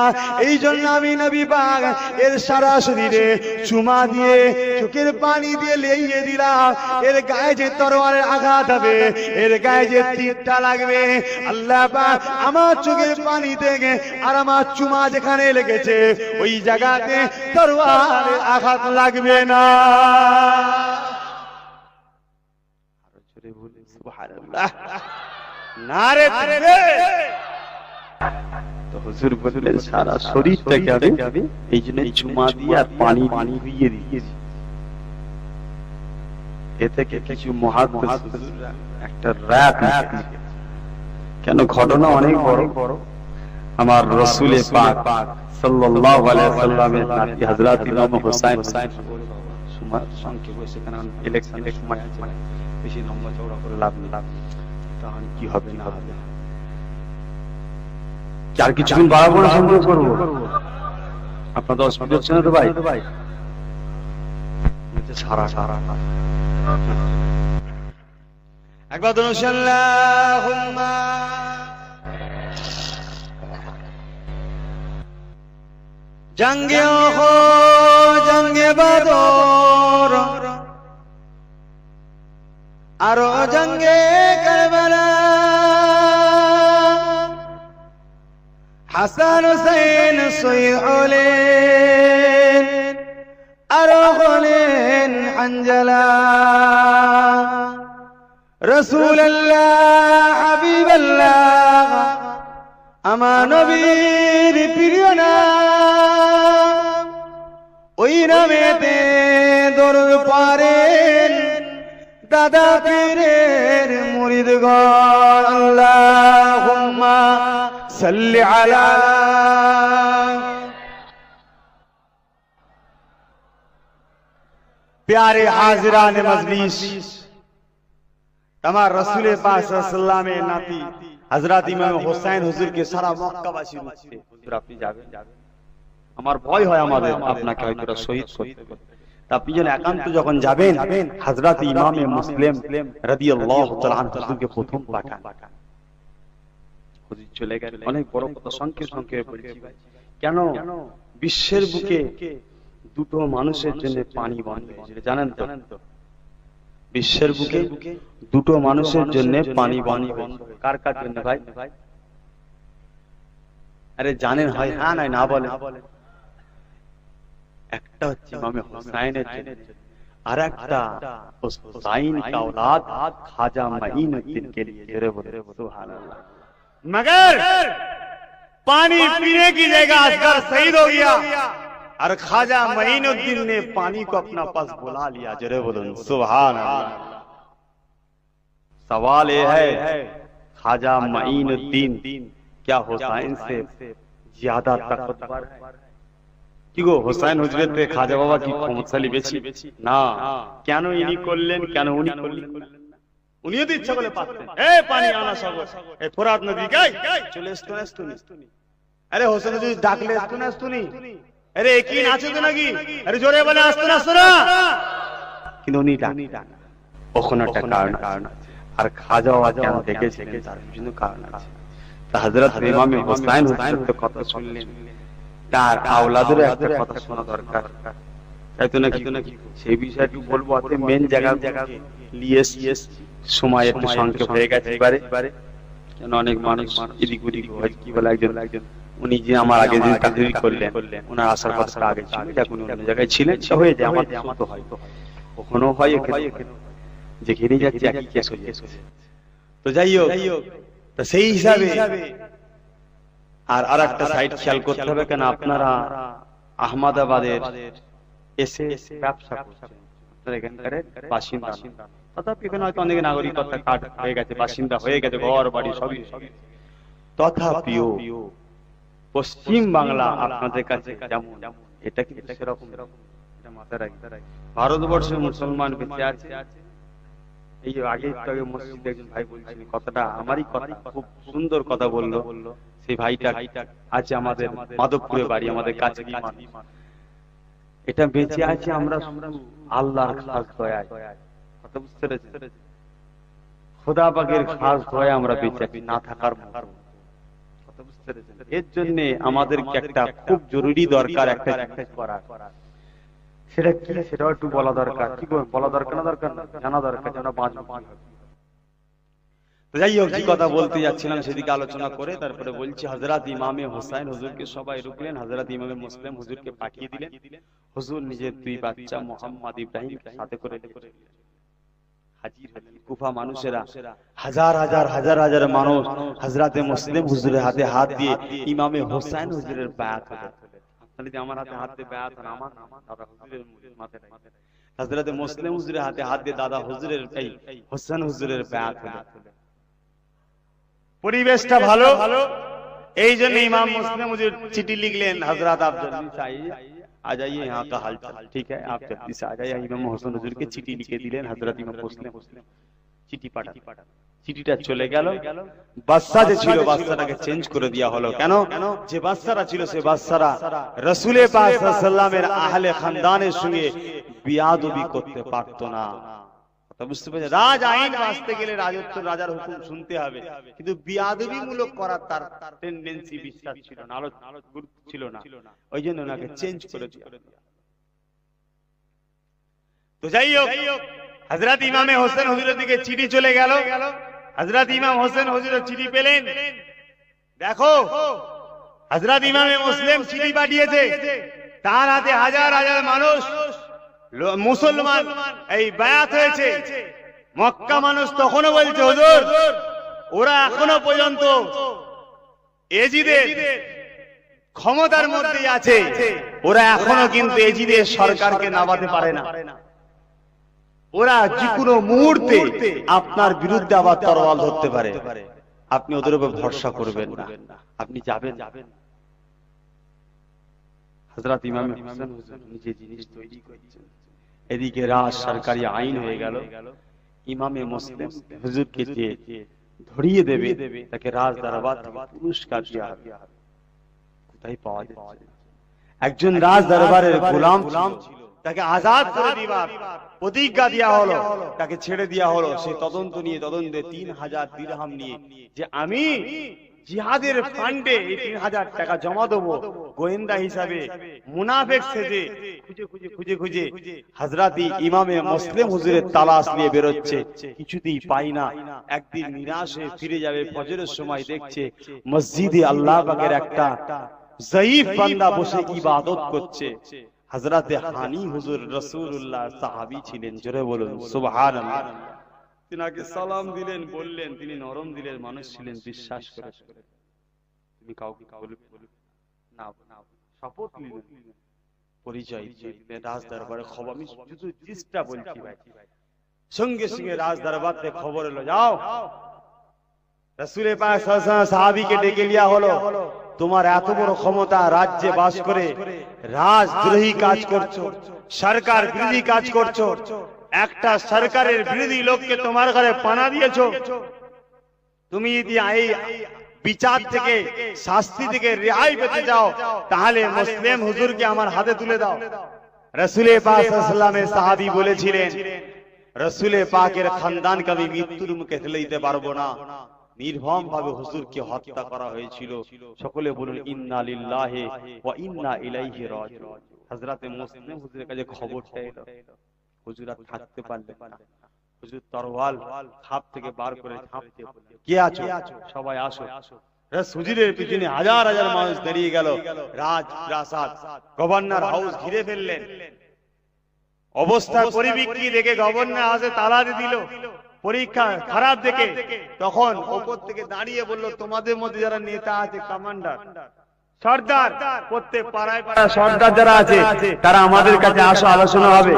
এই জন্য আমি নবী পাক এর সারা শরীরে চুমা দিয়ে চোখের পানি দিয়ে লেইয়ে দিলাম, এর গায়ে যে তরোয়ারের আঘাত হবে, এর গায়ে যে তীরটা লাগবে, আল্লাহ পাক আমার চোখের পানি থেকে আর আমার চুমা যেখানে লেগেছে ওই জায়গাতে তরোয়ারের আঘাত লাগবে না। আরো জোরে বলুন সুবহানাল্লাহ, নারে তাকবীর। তো হুজুর বললেন সারা শরীরটাকে আমি এই জন্য চুমা দিয়ে আর পানি দিয়ে দিয়েছি। এ থেকে কিছু মুহাদ্দিস একটা রাত কেন ঘটনা অনেক বড়। আমার রাসূল পাক সাল্লাল্লাহু আলাইহি সাল্লামের নাতি হযরত ইমাম হোসেন সময় সংক্ষেপ হয়েছে, কারণ ইলেকশনের সময় আছে, বেশি লম্বা চওড়া করে লাভ নেই, তখন কি হবে না হবে। আর কিছুদিন বাড়াবো না, সম্পর্ক করবো আপনাদের অসুবিধা হচ্ছে না তো ভাই? সারা সারা একবার তো আল্লাহুম্মা জঙ্গে ওহদ, জঙ্গে বদর, আর জঙ্গে কারবালা, হাসান হুসাইন শহীদ হলেন আর হলেন হানজালা। রাসূলুল্লাহ, হাবিবাল্লাহ, আমার নবীর প্রিয় নাম, ওই নামেতে দরুদ পড়েন দাদা পীরের মুরিদগণ। আল্লাহুম্মা সাল্লি আলা। प्यारे हाजिरान मजलिस, तमाम रसूल पाक सल्लल्लाहु अलैहि वसल्लम नाती हजरत इमाम হোসেন হুজুরকে সারা মক্কাবাসী রুখছে। হুজুর আপনি যাবেন? আমার ভয় হয় আমাদের আপনাকে হয়তো শহীদ করতে, আপনি যেন একান্ত যখন যাবেন হযরত ইমামে মুসলিম রাদিয়াল্লাহু তাআলা আনহু হুজুরকে প্রথম পাঠান। হুজুর চলে গেলেন, অনেক বড় কথা সংক্ষেপে বলছি ভাই। কেন বিশ্বের বুকে দুটো মানুষের জন্য পানি বন্ধ হয়েছিল জানেন তো? বিশ্বের বুকে দুটো মানুষের জন্য পানি বন্ধ হয়েছিল। কার কার জন্য ভাই? আরে জানেন হয়? হ্যাঁ নাই না বলে। একটা হচ্ছে ইমামে হোসেনের জন্য, আর একটা হুসাইন का औलाद खाजा मईनुद्दीन के लिए। जरे बोले सुभान-अल्लाह। मगर पानी पीने की जगह असगर शहीद हो गया और खाजा मईनुद्दीन ने पानी को अपना पास बुला लिया। जरे बोलो सुभान-अल्लाह। सवाल ये है, खाजा मईनुद्दीन क्या हुसैन से ज्यादा ताकतवर है? কি গো, হোসেন হুজুরের থেকে খাজা বাবা কি ক্ষমতাশালী বেশি? না। কেন ইনি করলেন, কেন উনি করলেন না? উনিও তো ইচ্ছা করে পারতেন। এই পানি আনা সাগর, এই ফোরাত নদী গায় চলে আসতো না। আরে হোসেন হুজুর ডাকলে আসতো না। আরে একই নাচে তো নাকি? আরে জোরে বলে আসতো না। কিন্তু উনি ডাক ওখানে একটা কারণ আছে। আর খাজা বাবা কেন ডেকেছিলেন তার বিভিন্ন কারণ আছে। তা হযরত ইমাম হোসেন হুজুরের তো কথা শুনলেন, তার আওলাদের একটা কথা শোনা দরকার, তাই তো নাকি? সেই বিষয়টি বলবো, আতে মেন জায়গা নিয়ে সময় একটু সংক্ষেপ হয়ে গেছে এবারে, কেন অনেক মানুষ এদিক ওদিক হয়। কি বলে, একজন উনি যে আমার আগে যে তাকরীর করলেন, ওনার আসার কথা আগে ছিল, এখন অন্য জায়গায় ছিলেন, সে হয়ে যায়। আমার তো হয়, কখনো হয় যেখানে যাচ্ছে একই কেস হয়ে যাচ্ছে। তো যাই হোক, তো সেই হিসাবে আর একটা সাইড খেয়াল করতে হবে, কেন আপনারা আহমেদাবাদের এসে ব্যবসা করছেন, আপনারা এখানকার বাসিন্দা। তথাপি এখানে হয়তো অনেকে নাগরিকতা কার্ড হয়ে গেছে, বাসিন্দা হয়ে গেছে, ঘর বাড়ি সবই। তথাপিও পশ্চিম বাংলা আপনাদের কাছে যেমন, এটা কিন্তু সেরকম, এটা মাথায় রাখতে। ভারতবর্ষের মুসলমান বেঁচে আছে। এই আগে মসজিদে একজন ভাই বলছিলেন কথাটা, আমারই কথা, খুব সুন্দর কথা বললো। সেই ভাইটা আছে আমাদের মাধবপুরে বাড়ি, আমাদের কাছে। এটা বেঁচে আছে আমরা আল্লাহর খাস দয়ায়, কথা বুঝতে পেরেছেন? খোদা পাকের খাস দয়ায় আমরা বেঁচে আছি, না থাকার মতো, কথা বুঝতে পেরেছেন? এর জন্য আমাদেরকে একটা খুব জরুরি দরকার একটা জিনিস করা, সেটা কি সেটাও একটু বলা দরকার। কি বলা দরকার না দরকার না, জানা দরকার, যেন বাঁচবো। যাই হোক, যে কথা বলতে যাচ্ছিলাম সেদিকে আলোচনা করে তারপরে বলছি, হযরত ইমামে হোসেন হুজুরকে সবাই রুকলেন, হযরত ইমামে মুসলিম হুজুরকে পাঠিয়ে দিলেন। হুজুর নিজের দুই বাচ্চা মোহাম্মদ ইব্রাহিম সাথে করে হাজির হলেন। কুফা মানুষেরা হাজার হাজার হাজার হাজার মানুষ হযরতে মুসলিম হুজুরের হাতে হাত দিয়ে ইমামে হোসেন হুজুরের বায়াত হলেন। আপনারা যদি আমার হাতে হাত দিয়ে বায়াত হন, আমার দাদা হুজুরের মাথায় হযরতে মুসলিম হুজুরের হাতে হাত দিয়ে দাদা হুজুরের এই হোসেন হুজুরের বায়াত হলেন। পরিবেশটা ভালো, এই জন্য ইমাম মুসলিম হুজুর চিঠি লিখলেন, হযরত आप जल्दी से आइए, आ जाइए यहाँ का हालचाल ठीक है, आप जल्दी से आ जाइए। इमाम হোসেন হুজুরকে চিঠি লিখে দিলেন হযরত ইমাম মুসলিম, চিঠি পাঠান। চিঠিটা চলে গেল, বাদশা যে ছিল বাদশাটাকে চেঞ্জ করে দেওয়া হলো। কেন? যে বাদশারা ছিল সে বাদশারা রাসূল পাক সাল্লাল্লাহু আলাইহি ওয়াসাল্লামের আহলে খানদানের সঙ্গে বিয়াদবি করতে পারতো না। বুঝতে পারছেন? রাজ আইন বাঁচতে গেলে রাজত্ব, রাজার হুকুম শুনতে হবে, কিন্তু বিয়াদবি মূলক করার তার টেন্ডেন্সি, বিশ্বাস ছিল না, গুরুত্ব ছিল না। ওই জন্য ওনাকে চেঞ্জ করে দিল। তো যাই হোক, হযরত ইমামে হোসেন হুজুরের দিকে চিঠি চলে গেল। হযরত ইমাম হোসেন হুজুরের চিঠি পেলেন, দেখো হযরত ইমামে মুসলিম চিঠি পাঠিয়েছে, তার হাতে হাজার হাজার মানুষ মুসলমান এই বায়াত হয়েছে। মক্কা মানুষ তখনও বলছে, হুজুর ওরা এখনো পর্যন্ত এজিদের ক্ষমতার মধ্যে আছে, ওরা এখনো কিন্তু এজিদের সরকারকে নামাতে পারে না। ওরা যে কোনো মুহূর্তে আপনার বিরুদ্ধে আবার তরোয়াল ধরতে পারে, আপনি ওদের উপর ভরসা করবেন না, আপনি যাবেন। হযরত ইমাম হোসেন হুজুর নিজে জিনিস তৈরি করছেন, এদিকে রাজ সরকারি আইন হয়ে গেল। ইমামে মুসলিম হুজুরকে যে ধরিয়ে দেবে তাকে রাজ দরবার থেকে পুরস্কার দেওয়া হবে। কোথায় পাওয়া যাচ্ছে? একজন রাজ দরবারের গোলাম ছিল, তাকে আজাদ করে দিবার প্রতিজ্ঞা দেওয়া হলো, তাকে ছেড়ে দেওয়া হলো। সে তদন্তে 3000 দিরহাম নিয়ে যে আমি জিহাদের ফান্ডে এই 3000 টাকা জমা দেবো, গোয়েন্দা হিসাবে মুনাফিক সেজে খুঁজে খুঁজে হযরত ইমামে মুসলিম হুজুরের তালাশ নিয়ে বেরোচ্ছে, কিছুতেই পাই না। একদিন নিরাশ হয়ে ফিরে যাবে, ফজরের সময় দেখছে মসজিদে আল্লাহ পাকের একটা জয়ীফ বান্দা বসে ইবাদত করছে। হযরতে হানি হুজুর রাসূলুল্লাহ সাহাবী ছিলেন, জোরে বলুন সুবহানাল্লাহ। তিনাকে সালাম দিলেন, বললেন, তিনি নরম দিলের মানুষ ছিলেন, বিশ্বাস করে তুমি কাউকে না, শপথ নিলেন, পরিচয় দিলেন। রাজ দরবারে খবর, আমি শুধু জিসটা বলছি ভাই, সঙ্গে সঙ্গে রাজ দরবার থেকে খবর এলো, যাও রাসূল পাক সাল্লাল্লাহু আলাইহি ওয়াসাল্লাম সাহাবীকে ডেকে লিয়া হলো, তোমার এত বড় ক্ষমতা, রাজ্যে বাস করে রাজদ্রোহী কাজ করছো, সরকার বিরোধী কাজ করছো, একটা সরকারের বিরোধী লোককে তোমার ঘরে পানা দিয়েছো, তুমি যদি এই বিচার থেকে, শাস্তি থেকে রেহাই পেতে চাও, তাহলে মুসলিম হুজুরকে আমার হাতে তুলে দাও। রাসূল পাক সাল্লাল্লাহু আলাইহি ওয়াসাল্লামের সাহাবী বলেছিলেন, রাসূল পাকের খানদানকে আমি মৃত্যুর মুখে ঠেলে দিতে পারবো না। নির্মম ভাবে হুজুরকে হত্যা করা হয়েছিল। সকলে বলুন ইন্না লিল্লাহি ওয়া ইন্না ইলাইহি রাজিউন। হযরত মুসলিম হুজুরের কাছে খবরটা এলো, হুজুর আর থাকতে পারলেন না। হুজুর তরোয়াল খাপ থেকে বার করে ঝাঁপতে বললেন, কে আছো? সবাই আসো। হুজুরের পিছনে হাজার হাজার মানুষ দাঁড়িয়ে গেল। রাজপ্রাসাদ, গভর্নর হাউস ঘিরে ফেললেন। অবস্থার পরিবিক্রি দেখে গভর্নর হাউসে তালা দিয়ে দিল। পরীক্ষা খারাপ দেখে তখন উপর থেকে দাঁড়িয়ে বলল, তোমাদের মধ্যে যারা নেতা আছে, কমান্ডার, সর্দার প্রত্যেক পাড়ায় পাড়ায় সর্দার যারা আছে তারা আমাদের কাছে আসো, আলোচনা হবে।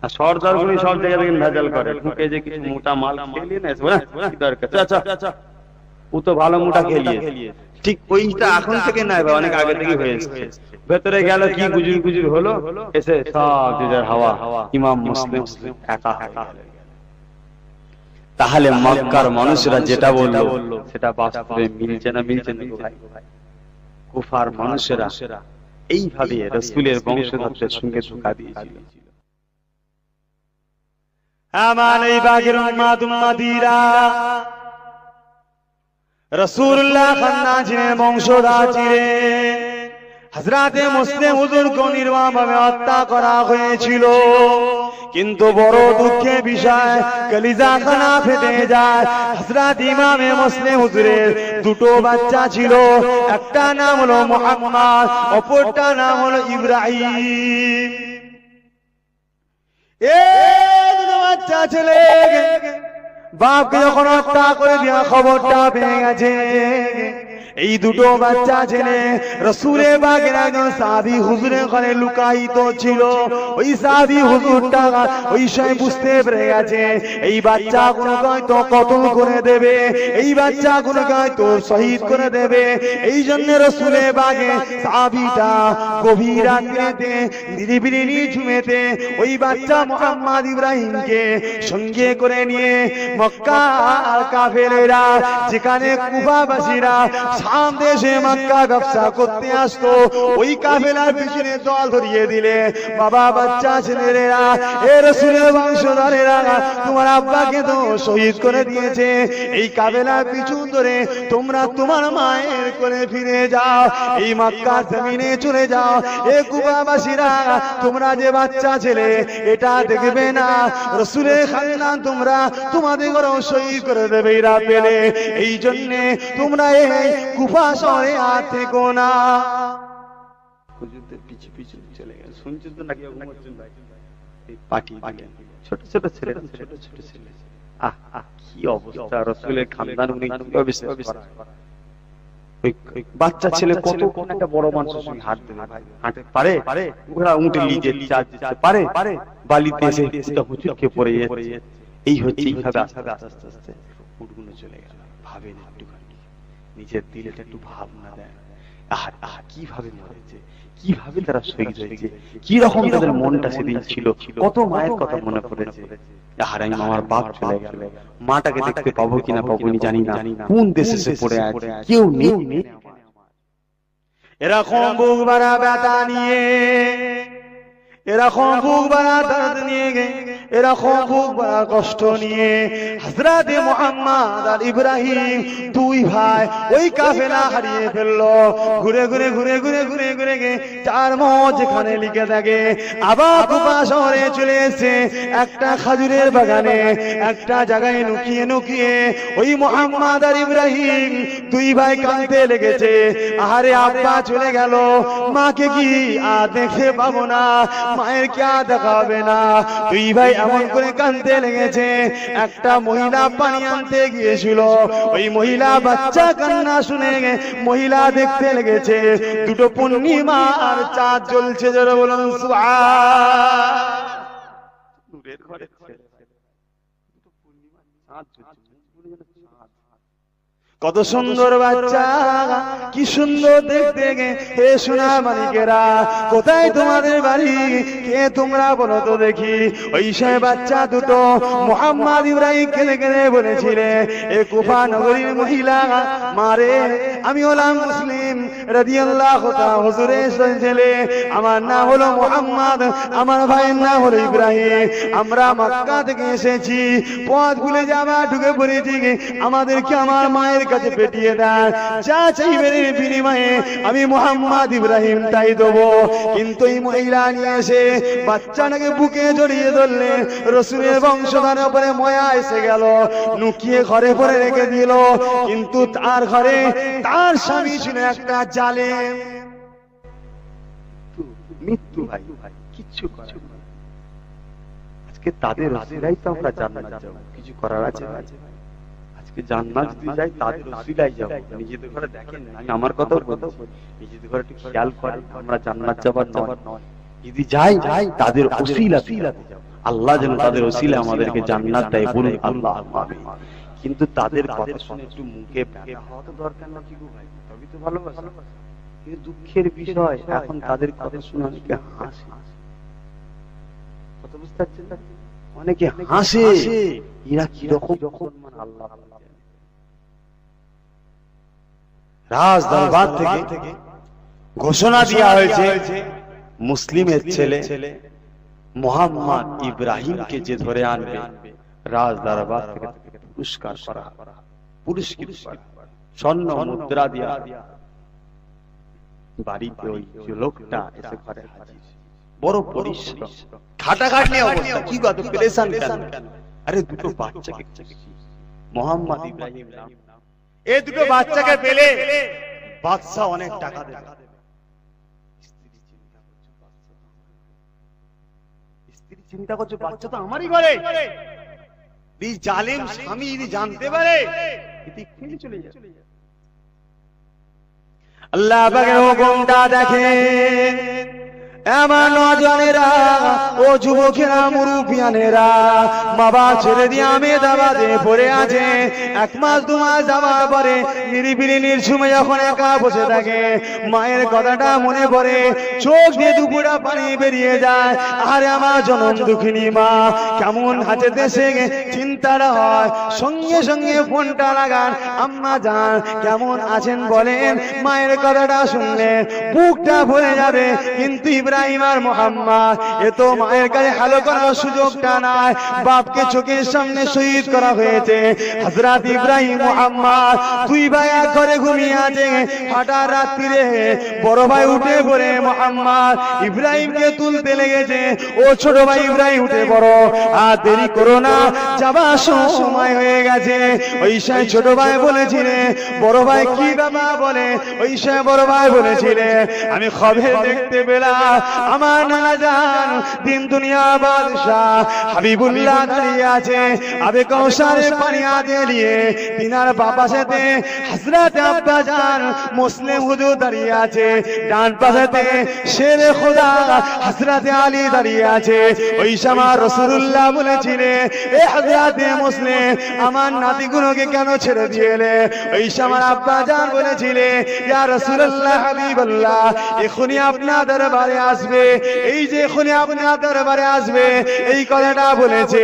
আর সর্দার গুলি সব জায়গা থেকে ভেজাল করে, ঢুকে যে কিছু মোটা মাল খেলিয়ে না কি দরকার, ও তো ভালো মোটা খেলিয়ে, ঠিক ওইটা এখন থেকে নাই, অনেক আগে থেকে হয়ে এসেছে। ভেতরে গেল কি গুজুর গুজুর হলো, এসে সব যে যার হাওয়া ইমাম মুসলিম একা একা। তাহলে মক্কার মানুষরা যেটা বললো সেটা বাস্তবে মিলছে না, মিলছে না ভাই? কুফার মানুষেরা এইভাবে রাসূলের বংশধরদের সঙ্গে ধোঁকা দিয়েছিল। আমার এই বাগের উম্মাত উম্মাদিরা রাসূলুল্লাহ খান্নাজিনের বংশধর ছিলেন। হযরতে মুসলিম হুজুরকে নির্মমভাবে হত্যা করা হয়েছিল, কিন্তু বড় দুঃখের বিষয় কলিজা খানা ফেটে যায়। হযরত ইমামে মুসলিম হুজুরের দুটো বাচ্চা ছিল, একটা নাম হলো মুহাম্মদ, অপরটা নাম হলো ইব্রাহিম। এই দুটো বাচ্চা ছেলে বাপকে যখন হত্যা করে দেওয়া খবরটা পেয়ে গেছে, এই দুটো বাচ্চা ছেলে রাসূলের বাগের একজন সাহাবী হুজুরের ঘরে লুকায়িত ছিল। ওই সাহাবী হুজুরটা ওই সময় বুঝতে পেরে গেছে এই বাচ্চা গুলোকে হয়তো কতল করে দেবে, এই বাচ্চা গুলোকে হয়তো শহীদ করে দেবে। এই জন্য রাসূলের বাগে সাহাবীটা গভীর রাত্রিতে নিরিবিলি নিঝুমেতে ওই বাচ্চা মুহাম্মদ ইব্রাহিমকে সঙ্গে করে নিয়ে মক্কা আর কাফেরেরা যেখানে কুফাবাসীরা শাম দেশে মক্কা ব্যবসা করতে আসতো, ওই কাফেলার পিছনে দল ধরিয়ে দিলে, বাবা বাচ্চা ছেলেরা এ রাসূলের বংশধরেরা তোমার আব্বাকে তো শহীদ করে দিয়েছে, এই কাফেলার পিছন ধরে তোমরা তোমার মায়ের কোলে ফিরে যাও, এই মক্কার জমিনে চলে যাও। এ কুফাবাসীরা তোমরা যে বাচ্চা ছেলে এটা দেখবে না, রাসূলের খানদান তোমরা তোমাদের ঘরে শহীদ করে দেবে এরা পেলে, এই জন্য তোমরা এই কুফা শহরে আর থেকো না। হুজুরদের পিছু পিছু চলে গেল, শুনছেন তো নাকি ভাই? এই পাটি ছোট ছোট ছেলে, ছোট ছোট ছেলে, আহ আহ কি অবস্থা! রাসূলের খানদান উনি কিভাবে বাচ্চা ছেলে কত কোন একটা বড় মানুষের সঙ্গে হাঁট দেবে ভাই? হাঁটতে পারে? ঘোড়া উঠে লিজে চার্জ পারে? বালিতে এসে হুজুরকে পড়ে যাচ্ছে। এই হচ্ছে এইভাবে আস্তে আস্তে আস্তে উঠগুলো চলে গেল। ভাবেন একটুখানি, নিজের দিলটা একটু ভাবনা দেয়, আহ আহ কিভাবে মরেছে, কিভাবে তারা শহীদ হয়েছে, কি রকম তাদের মনটা সেদিন ছিল, কত মায়ের কথা মনে পড়েছে। আর আমি আমার বাপ চলে গেল, মাটাকে দেখতে পাবো কিনা পাবো নি জানি না, কোন দেশে সে পড়ে আছে, কেউ নেই। এরকম বুক ভরা ব্যথা নিয়ে, এরকম বুক ভরা দর্দ নিয়ে, এরকম বুক ভরা কষ্ট নিয়ে হযরতে মুহাম্মদ আর ইব্রাহিম দুই ভাই ওই কাফেলা হারিয়ে ফেললো। ঘুরে ঘুরে ঘুরে ঘুরে ঘুরে ঘুরে চার মত যেখানে লিখে থাকে, আবার কুফা শহরে চলে এসে একটা খাজুরের বাগানে একটা জায়গায় লুকিয়ে লুকিয়ে ওই মুহাম্মদ আর ইব্রাহিম দুই ভাই কাঁদতে লেগেছে। আহারে আব্বা চলে গেল, মাকে কি আর দেখতে পাবো না, মায়ের কে আর দেখা হবে না। দুই ভাই এমন করে কাঁদতে লেগেছে। একটা মহিলা পানি আনতে গিয়েছিল, ওই মহিলা বাচ্চা কান্না শুনে মহিলা দেখতে লেগেছে দুটো পূর্ণিমা আর চাঁদ জ্বলছে, যারা বলুন দূরের ঘরে দুটো পূর্ণিমা চাঁদ জ্বলছে, কত সুন্দর বাচ্চা, কি সুন্দর দেখতে। হে সোনা মানিকেরা, কোথায় তোমাদের বাড়ি, কে তোমরা বলো তো দেখি। ওই সে বাচ্চা দুটো মুহাম্মদ ইব্রাহিম কেঁদে কেঁদে বলেছিলে, এ কুফা নগরীর মহিলা, মারে আমি হলাম মুসলিম রাদিয়াল্লাহু তাআলা হুজুরের ছেলে, আমার নাম হলো মুহাম্মদ, আমার ভাইয়ের নাম হলো ইব্রাহিম, আমরা মক্কা থেকে এসেছি, পথ ভুলে যাবা ঢুকে পড়েছি, আমাদেরকে আমার মায়ের কাছে পেটিয়ে দেন, যা চাইবেন বিনিময়ে আমি মুহাম্মদ ইব্রাহিম তাই দেবো। কিন্তু এই মহিলা নিয়ে এসে বাচ্চাটাকে বুকে জড়িয়ে ধরলে, রাসূলের বংশধরের উপরে ময়া এসে গেল, লুকিয়ে ঘরে পরে রেখে দিল। কিন্তু তার ঘরে তার স্বামী ছিল একটা জালেম, মৃত্যু ভাই, কিচ্ছু করার নেই। আজকে তাদের রাসূলাই তো আমরা জান্নাত যাব, কিছু করার আছে ভাই? জান্নাত যদি যাই তাদের ওসিলায় যাব। নিজেদের ঘরে দেখেন, আমি আমার কথাও বলছি, নিজেদের ঘরে একটু খেয়াল করেন, আমরা জান্নাত যাবার নয়, যদি যাই তাদের ওসিলাতে যাব। আল্লাহ যেন তাদের ওসিলা আমাদেরকে জান্নাত দেয়, বলুন আল্লাহ আমিন। কিন্তু তাদের কথা শুনে একটু মুখে ব্যথা হওয়া তো দরকার না কি গো ভাই, তবেই তো ভালোবাসা। কিন্তু দুঃখের বিষয় এখন তাদের কথা শুনে অনেকে হাসে, কথা বুঝতে পারছেন না? অনেকে হাসে, এরা কিরকম সম্মান আল্লাহ। রাজ দরবার থেকে ঘোষণা দেওয়া হয়েছে, মুসলিমের ছেলে মোহাম্মদ ইব্রাহিমকে যে ধরে আনবে রাজ দরবার থেকে পুরস্কার করা, পুরস্কৃত করা, স্বর্ণ মুদ্রা দিয়া বাড়িতে ওই যে লোকটা এসে ঘরে হাজির। বড় পরিশ্রম, খাটাখাটনি অবস্থা, কি গো এত পেরেশান কেন? আরে দুটো বাচ্চাকে, মোহাম্মদ ইব্রাহিম নাম, এই দুটো বাচ্চাকে পেলে বাদশা অনেক টাকা দেবে। স্ত্রী চিন্তা করছে বাচ্চা তো আমারই ঘরে, এই জালেম স্বামী যদি জানতে পারে এদিকে চলে যায়। আল্লাহ পাকের হুকুমটা দেখেন, এমন নজনেরা ও যুবকেরা, মুরুবিয়ানেরা, মা বাবা ছেড়ে দিয়ে আমেদাবাদে পড়ে আছে। 1 মাস 2 মাস যাওয়ার পরে নিরিবিলি নির্ঝুমে যখন একা বসে থাকে, মায়ের কথাটা মনে পড়ে, চোখ দিয়ে দুপুরা পানি বেরিয়ে যায়। আরে আমার জনম দুঃখিনী মা কেমন আছে দেশে, চিন্তাটা হয়। সঙ্গে সঙ্গে ফোনটা লাগান, আম্মা জান কেমন আছেন বলেন। মায়ের কথাটা শুনলে বুকটা ভরে যাবে, কিন্তু ইব্রাহিম আর মোহাম্মদ এ তো মায়ের কাছে হ্যালো করার সুযোগটা নাই। বাপকে চোখের সামনে শহীদ করা হয়েছে। হযরত ইব্রাহিম মোহাম্মদ 2 ভাই এক ঘরে ঘুমিয়ে আছে। হঠাৎ রাত্রিরে বড় ভাই উঠে পড়ে মোহাম্মদ ইব্রাহিমকে তুলতে লেগেছে। ও ছোট ভাই ইব্রাহিম উঠে পড়ো, আর দেরি করো না, যাবার সময় হয়ে গেছে। ওই সময় ছোট ভাই বলেছিলে, বড় ভাই কি বাবা বলে, ওই সময় বড় ভাই বলেছিলে, আমি খবর দেখতে পেলাম আমার নানা জান দিন দুনিয়া বাদশাহ হাবিবুল্লাহ দাঁড়িয়ে আছে, আবে কৌশলে পানি হাতে নিয়ে। তিনার বাবা সাথে হযরত আব্বা জান মুসলিম হুজুর দাঁড়িয়ে আছে, ডান পাশেতে শেরে খোদা হযরত আলী দাঁড়িয়ে আছে। ওই সময় রাসূলুল্লাহ বলেছিলেন, এ হযরত মুসলিম আমার নাতিগুলোকে কেন ছেড়ে দিয়েলে? ওই সময় আব্বা জান বলেছিলেন, ইয়া রাসূলুল্লাহ হাবিবাল্লাহ এখনি আপনার দরবারে আসবে, এই যে এখনি আপনার দরবারে আসবে, এই কথাটা বলেছে।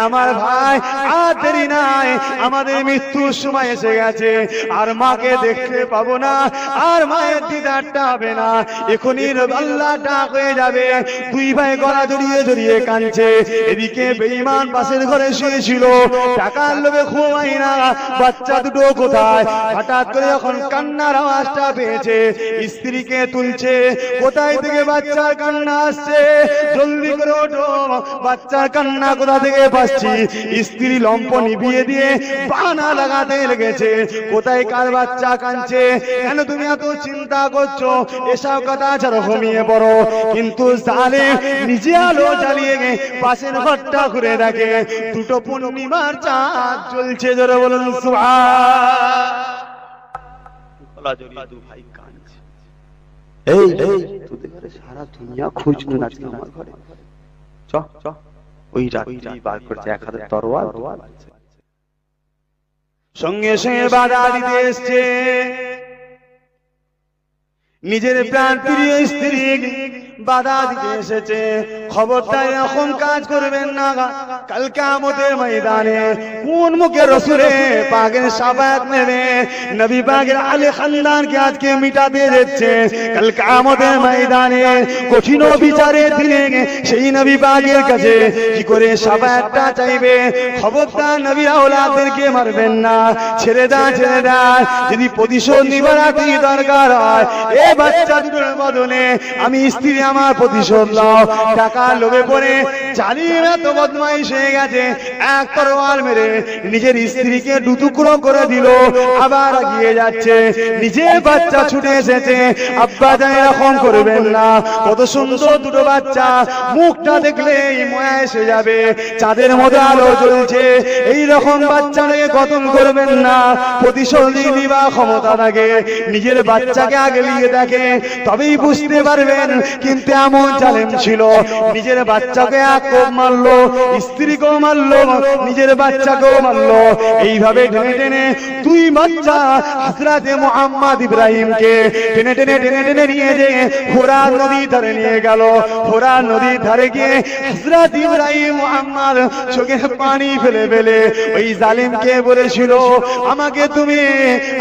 আমার ভাই আর দেরি নাই, আমাদের মৃত্যুর সময় এসে গেছে, আর মাকে দেখতে পাবো না, আর মায়ের দিদারটা হবে না, এখনি আল্লাহ ডাক হয়ে যাবে। 2 ভাই গলা জড়িয়ে জড়িয়ে কাঁদছে। এদিকে বেঈমান পাশের ঘরে শুয়েছিল, টাকার লোভে ঘুমাই না, বাচ্চা দুটো কোথায়? হঠাৎ করে যখন কান্নার আওয়াজটা পেয়েছে, স্ত্রীকে তুলছে। কোথায় থেকে বাচ্চার কান্না আসছে? জলদি করে ওঠো, বাচ্চার কান্না কোথা থেকে পাচ্ছি? স্ত্রী লম্প নিভিয়ে দিয়ে বানা লাগাতে লেগেছে। কোথায় কার বাচ্চা কাঁদছে? কেন তুমি এত চিন্তা করছো? এসব কথা ছাড়ো, ঘুমিয়ে পড়ো। কিন্তু জালেম নিজে আলো জ্বালিয়ে পাশের ঘরটা ঘুরে দেখে, 2টো পূর্ণিমার চাঁদ জ্বলছে। জোরে বলুন সুবহান। 2 ভাই কাঁদছে। এই তোদের ঘরে সারা দুনিয়া খুঁজলো না, আমার ঘরে চ চ। ওই রাত্রি বার করছে 1 হাতে তরোয়াল, সঙ্গে সঙ্গে বাধা দিতে এসছে। নিজের প্রাণ প্রিয় স্ত্রী বাধা দিতে এসেছে। খবরদার এখন কাজ করবেন না, কাল কিয়ামতের ময়দানে কোন মুখে রাসূলে পাকের শাফায়াত নেবে? নবী পাকের আলে খানদানকে আজকে মিটাতে যাচ্ছে। কাল কিয়ামতের ময়দানে কঠিন বিচারের দিনে সেই নবী পাকের কাছে কি করে শাফায়াতটা চাইবে? খবরদার নবী আওলাদদেরকে মারবেন না, ছেড়ে দাও, ছেড়ে দাও। যদি প্রতিশোধ নিবার দরকার হয়, এই বাচ্চা দুটোর বদলে আমি স্ত্রী আমার প্রতিশোধ নাও। টাকা লোভে পড়ে জালিম এত বদমাইশ হয়ে গেছে, এক তরোয়াল মেরে নিজের স্ত্রীকে দুটুকরো করে দিল, আবার এগিয়ে যাচ্ছে। নিজের বাচ্চা ছুটে এসেছে, আব্বা জান এরকম করবেন না, কত সুন্দর দুটো বাচ্চা, মুখটা দেখলেই মায়া এসে যাবে, চাঁদের মতো আলো জ্বলছে, এই রকম বাচ্চাকে কতল করবেন না। প্রতিশোধ নিবা ক্ষমতা থাকে, নিজের বাচ্চাকে আগে নিয়ে দেখে তবেই বুঝতে পারবেন। কিন্তু এমন জালেম ছিল, নিজের বাচ্চাকে এক কোপ মারলো, স্ত্রীকেও মারলো, নিজের বাচ্চাকেও মারলো। এইভাবে টেনে টেনে দুই বাচ্চা হযরতে মুহাম্মদ ইব্রাহিমকে টেনে টেনে টেনে টেনে নিয়ে যে ফোরাত নদী ধারে নিয়ে গেল। ফোরাত নদীর ধারে গিয়ে হযরত ইব্রাহিম মুহাম্মদ চোখে পানি ফেলে ফেলে ওই জালিমকে বলেছিল, আমাকে তুমি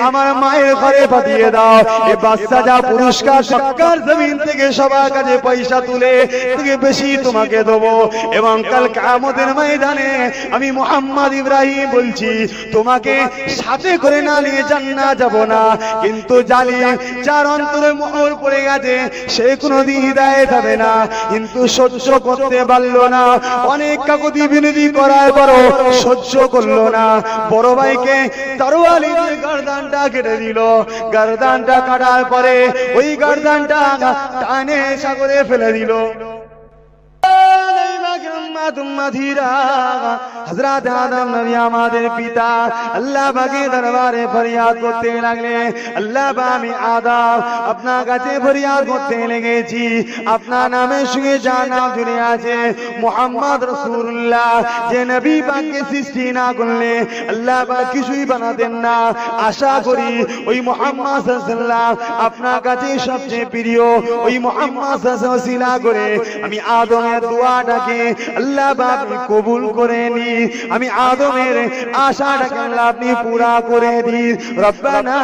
আমার মায়ের ঘরে পাঠিয়ে দাও, এ বাচ্চা যা পুরস্কার সরকার জমিন থেকে সবার কাছে পয়সা তুলে থেকে বেশি তোমাকে দেবো, এবং কাল কিয়ামতের ময়দানে আমি মুহাম্মদ ইব্রাহিম বলছি তোমাকে সাথে করে না নিয়ে জান্নাত যাব না। কিন্তু জালিম যার অন্তরে মোহর পড়ে গেছে সে কোনোদিন হিদায়াত হবে না, কিন্তু সহ্য করতে পারলো না। অনেক কাকুতি বিনতি করার পরও সহ্য করলো না, বড় ভাইকে তরোয়ালি দিয়ে গর্দানটা কেটে দিল। গর্দানটা কাটার পরে ওই গর্দানটা টানে সাগরে ফেলে দিল। হযরত আদম নবী আমাদের পিতা আল্লাহ পাকের দরবারে ফরিয়াদ করতে লাগলেন, আল্লাহ পাক আমি আদম আপনার কাছে ফরিয়াদ করতে লেগেছি, আপনার নামের সঙ্গে যার নাম জুড়ে আছে মুহাম্মদ রাসূলুল্লাহ, যে নবী পাককে সৃষ্টি না করলে আল্লাহ পাক কিছুই বানাতেন না। আশা করি ওই মুহাম্মদ সাল্লাল্লাহু আলাইহি ওয়াসাল্লাম আপনার কাছে সবচেয়ে প্রিয়, ওই মুহাম্মদ সাল্লাল্লাহু আলাইহি ওয়াসাল্লাম ওসিলা করে আমি আদমের দোয়াটাকে আল্লাহ পাক কবুল করে নি, আমি আদমের আশাটাকে আল্লাহ আপনি পুরা করে দিন। রব্বানা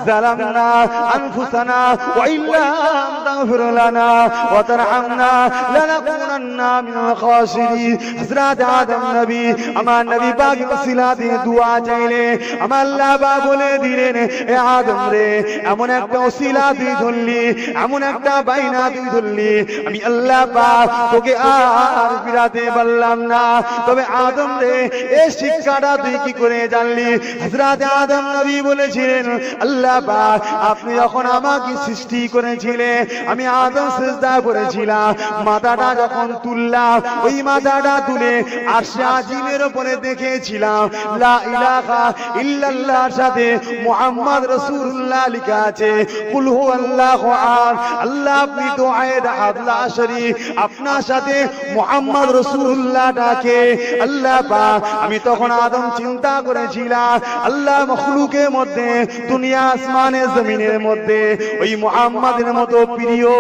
যালামনা আনফুসানা ওয়া ইল্লাম তাগফির লানা ওয়া তারহামনা লানাকুনান্না মিনাল খাসিরিন। হযরত আদম নবী আমার নবী পাক ওসিলা দিয়ে দোয়া চাইলে আমার আল্লাহ পাক বলে দিলেন, এ আদম রে এমন একটা ওসিলা তুই ধরলি, এমন একটা বাইনা তুই ধরলি, আমি আল্লাহ পাক তোকে আর ফিরাতে পারলাম না। তবে আদম রে এই শিক্ষাটা তুই কি করে জানলি? হযরত আদম নবী বলেছিলেন, আল্লাহ পাক আপনি যখন আমাকে সৃষ্টি করেছিলেন আমি আদম সিজদা করেছিলাম, মাথাটা যখন তুললাম ওই মাথাটা তুলে আরশে আজিমের উপরে দেখেছিলাম লা ইলাহা ইল্লাল্লাহর সাথে মুহাম্মদ রাসূলুল্লাহ লেখা আছে, কুল হুয়াল্লাহু আহাদ, আল্লাহ আপনি তো আহাদ আহাদ লা শরীক, আপনার সাথে মুহাম্মদ রাসূলুল্লাহ ডাকে। আল্লাহ পাক আমি তখন আদম চিন্তা করেছিলাম আল্লাহ মখলুকের মধ্যে দুনিয়া আসমানের জমিনের মধ্যে ওই মুহাম্মাদের মতো প্রিয়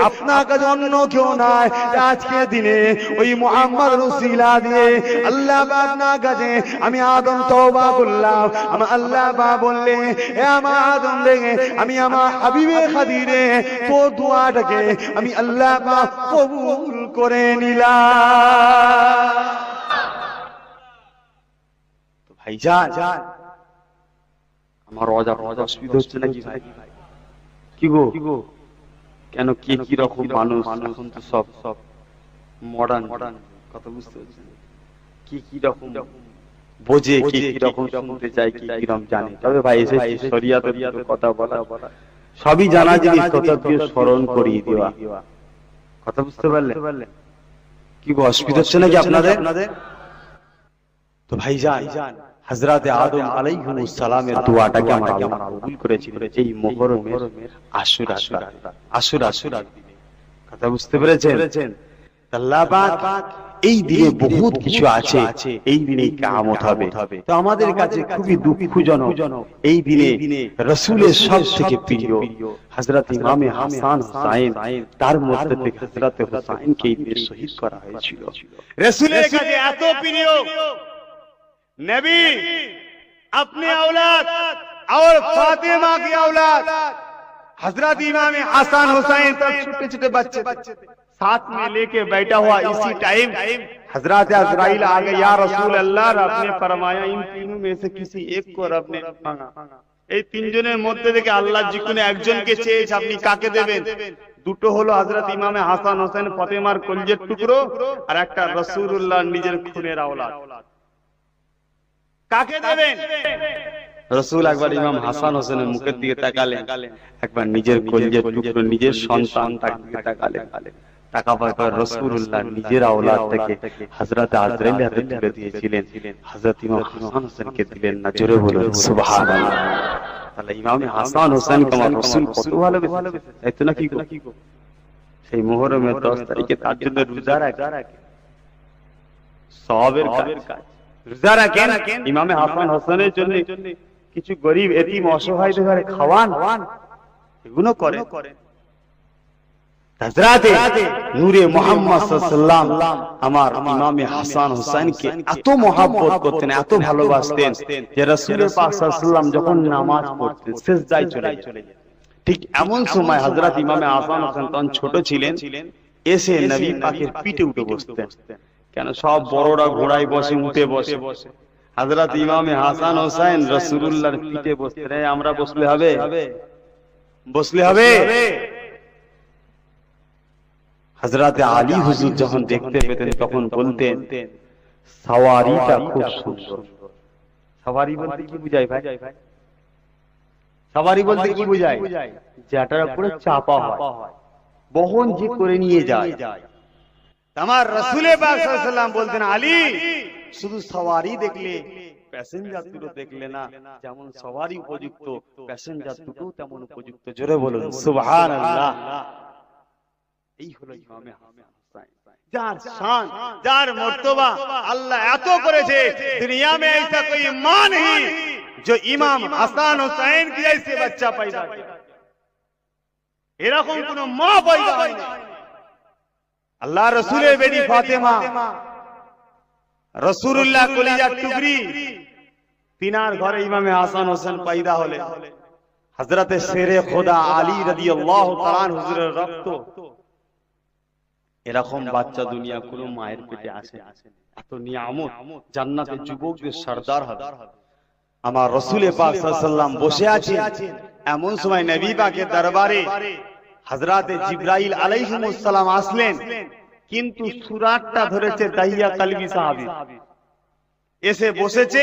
আপনার কাছে অন্য কেউ নাই। আজকে দিনে ওই মুহাম্মদ রসিলা দিয়ে আল্লাহ পাক আপনার কাছে আমি আদম তওবা করলাম। আমার আল্লাহ পাক বললে, এ আমার আদম দেখে আমি আমার হাবিবে খাদিরে তো দোয়াটাকে আমি আল্লাহ পাক কবুল করে নিলাম। ভাইজান আমার অসুবিধা হচ্ছে নাকি ভাই? কি গো কেন কে কি রকম মানুষ, এখন তো সব মডার্ন কথা বুঝতে পারছেন, কি রকম বোঝে, কি রকম শুনতে চাই, কি রকম জানে। তবে ভাই এসে শরিয়াতের কথা বলা সবই জানা জিনিস, তথাপি স্মরণ করিয়ে দেওয়া, কথা বুঝতে পারলে? কি গো অসুবিধা হচ্ছে নাকি আপনাদের? তো ভাইজান হযরতে আদম আলাইহিস সালামের দোয়াটাকে আমরা কবুল করেছি এই মুহররমের আশুরা দিনে, কথা বুঝতে পেরেছেন? আল্লাহ পাক এই দিনে বহুত কিছু আছে, এই দিনে কিয়ামত হবে। তো আমাদের কাছে খুবই দুঃখজনক এই দিনে রাসূলের সবথেকে প্রিয় হযরত ইমামে হাসান হুসাইন, তার মধ্যে থেকে হযরত হুসাইনকে এই দিনে শহীদ করা হয়েছিল। রাসূলের কাছে এত প্রিয় नबी अपने औलाद और फातिमा की औलाद हजरत इमाम हसन हुसैन तक छोटे छोटे बच्चे साथ में लेके बैठा हुआ इसी टाइम हजरत अज़राइल आ गए, या रसूल अल्लाह, रब ने फरमाया इन तीनों में से किसी एक को रब ने मांगा। এই তিনজনের মধ্যে থেকে আল্লাহ যে কোনো একজনকে চেয়েছে, আপনি কাকে দেবেন? দুটো হলো হযরত ইমামে হাসান হোসেন ফাতেমার কলজের টুকরো, আর একটা রাসূলুল্লাহ নিজের খুনের আওলাদ। কাকে দেবেন? রাসূল একবার ইমাম হাসান হোসেনের মুখের দিকে তাকালেন, একবার নিজের কলজের টুকরো নিজের সন্তান তাকে তাকালেন। তাকাবার পর রাসূলুল্লাহ নিজের আওলাদটাকে হযরত আজরাইল হাতে তুলে দিয়েছিলেন, হযরত ইমাম হাসান হোসেনকে দিলেন না। জোরে বলুন সুবহানাল্লাহ। তাহলে ইমামে হাসান হোসেন আমার রাসূল কত ভালোবেসেছেন, তাই তো নাকি গো? সেই মুহররমের 10 তারিখে তার জন্য রোজা রাখেন, সওয়াবের কাজ। রোজা রাখেন, ইমামে হাসান হোসেনের জন্য কিছু গরীব এতিম অসহায়দের ঘরে খাওয়ান, এগুলো করেন। হযরতে নূরে মুহাম্মদ সাল্লাল্লাহু আলাইহি ওয়াসাল্লাম আমার ইমামে হাসান হোসেনকে এত মহব্বত করতেন, এত ভালোবাসতেন যে রাসূল পাক সাল্লাল্লাহু আলাইহি ওয়াসাল্লাম যখন নামাজ পড়তেন সিজদায় চলে যেতেন। ঠিক এমন সময় হযরত ইমামে হাসান হোসেন তখন ছোট ছিলেন, এসে নবী পাকের পিঠে উঠে বসতেন। কেন সব বড়রা ঘোড়ায় বসে, উঠে বসে, হযরত ইমামে হাসান হোসেন রাসূলুল্লাহর পিঠে বসতেন। আমরা বসলে হবে? বসলে হবে? হযরতে আলী হুজুর যখন দেখতে পেতেন তখন বলতেন সাওয়ারিটা খুব সুন্দর। সাওয়ারি বলতে কি বোঝায় ভাই? সাওয়ারি বলতে কি বোঝায়? যেটার উপরে চাপা হয়, বহন যে করে নিয়ে যায়। আমার রাসূল পাক সাল্লাল্লাহু আলাইহি ওয়াসাল্লাম বলতেন আলী শুধু সাওয়ারি দেখলে, প্যাসেঞ্জার দুটো দেখলে না, যেমন সাওয়ারি উপযুক্ত প্যাসেঞ্জার দুটো তেমন উপযুক্ত। জোরে বলুন সুবহানাল্লাহ। এই হলো ইমামে হাসান হোসেন, যার শান, যার মর্তবা আল্লাহ এত করেছে, দুনিয়া में ऐसा कोई मां नहीं जो इमाम হাসান হোসেন के जैसे बच्चा पैदा किया। এরকম কোন মা পয়দা হয়নি। আল্লাহ রাসূলের বেটি ফাতেমা, রাসূলুল্লাহ কলিজার টুকরি, তিনার ঘরে ইমামে হাসান হোসেন পয়দা হলেন। হযরতে শেরে খোদা আলী রাদিয়াল্লাহু তাআলা হুজুরের রক্ত। এরকম বাচ্চা দুনিয়া কোনো মায়ের পেটে আসে? এত নিয়ামত, জান্নাতে যুবকদের সরদার হবে। আমার রাসূল পাক সাল্লাল্লাহু আলাইহি ওয়াসাল্লাম বসে আছেন, এমন সময় নবী পাকের দরবারে হযরতে জিবরাইল আলাইহিস সালাম আসলেন, কিন্তু সুরাতটা ধরেছে দাহিয়া কলবি সাহাবী। এসে বসেছে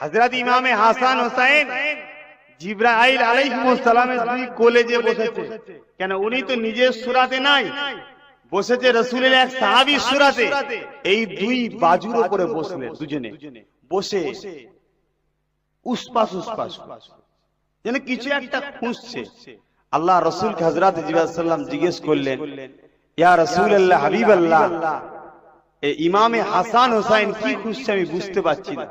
হযরত ইমামে হাসান হোসেন, জিবরাইল আলাইহিস সালামের দুই কোলে যে বসেছে। কেন উনি তো নিজের সুরাতে নাই, বসেছে রাসূলের এক সাহাবীর সুরাতে। এই দুই বাজুর উপরে বসলেন দুজনে, বসে উসপাস উসপাস যেন কিছু একটা খুঁজছে। আল্লাহ রাসূলকে হযরত জিবরাইল সাল্লাম জিজ্ঞেস করলেন, ইয়া রাসূলুল্লাহ হাবিবাল্লাহ, এই ইমামে হাসান হোসেন কি খুঁজছে আমি বুঝতে পারছি না।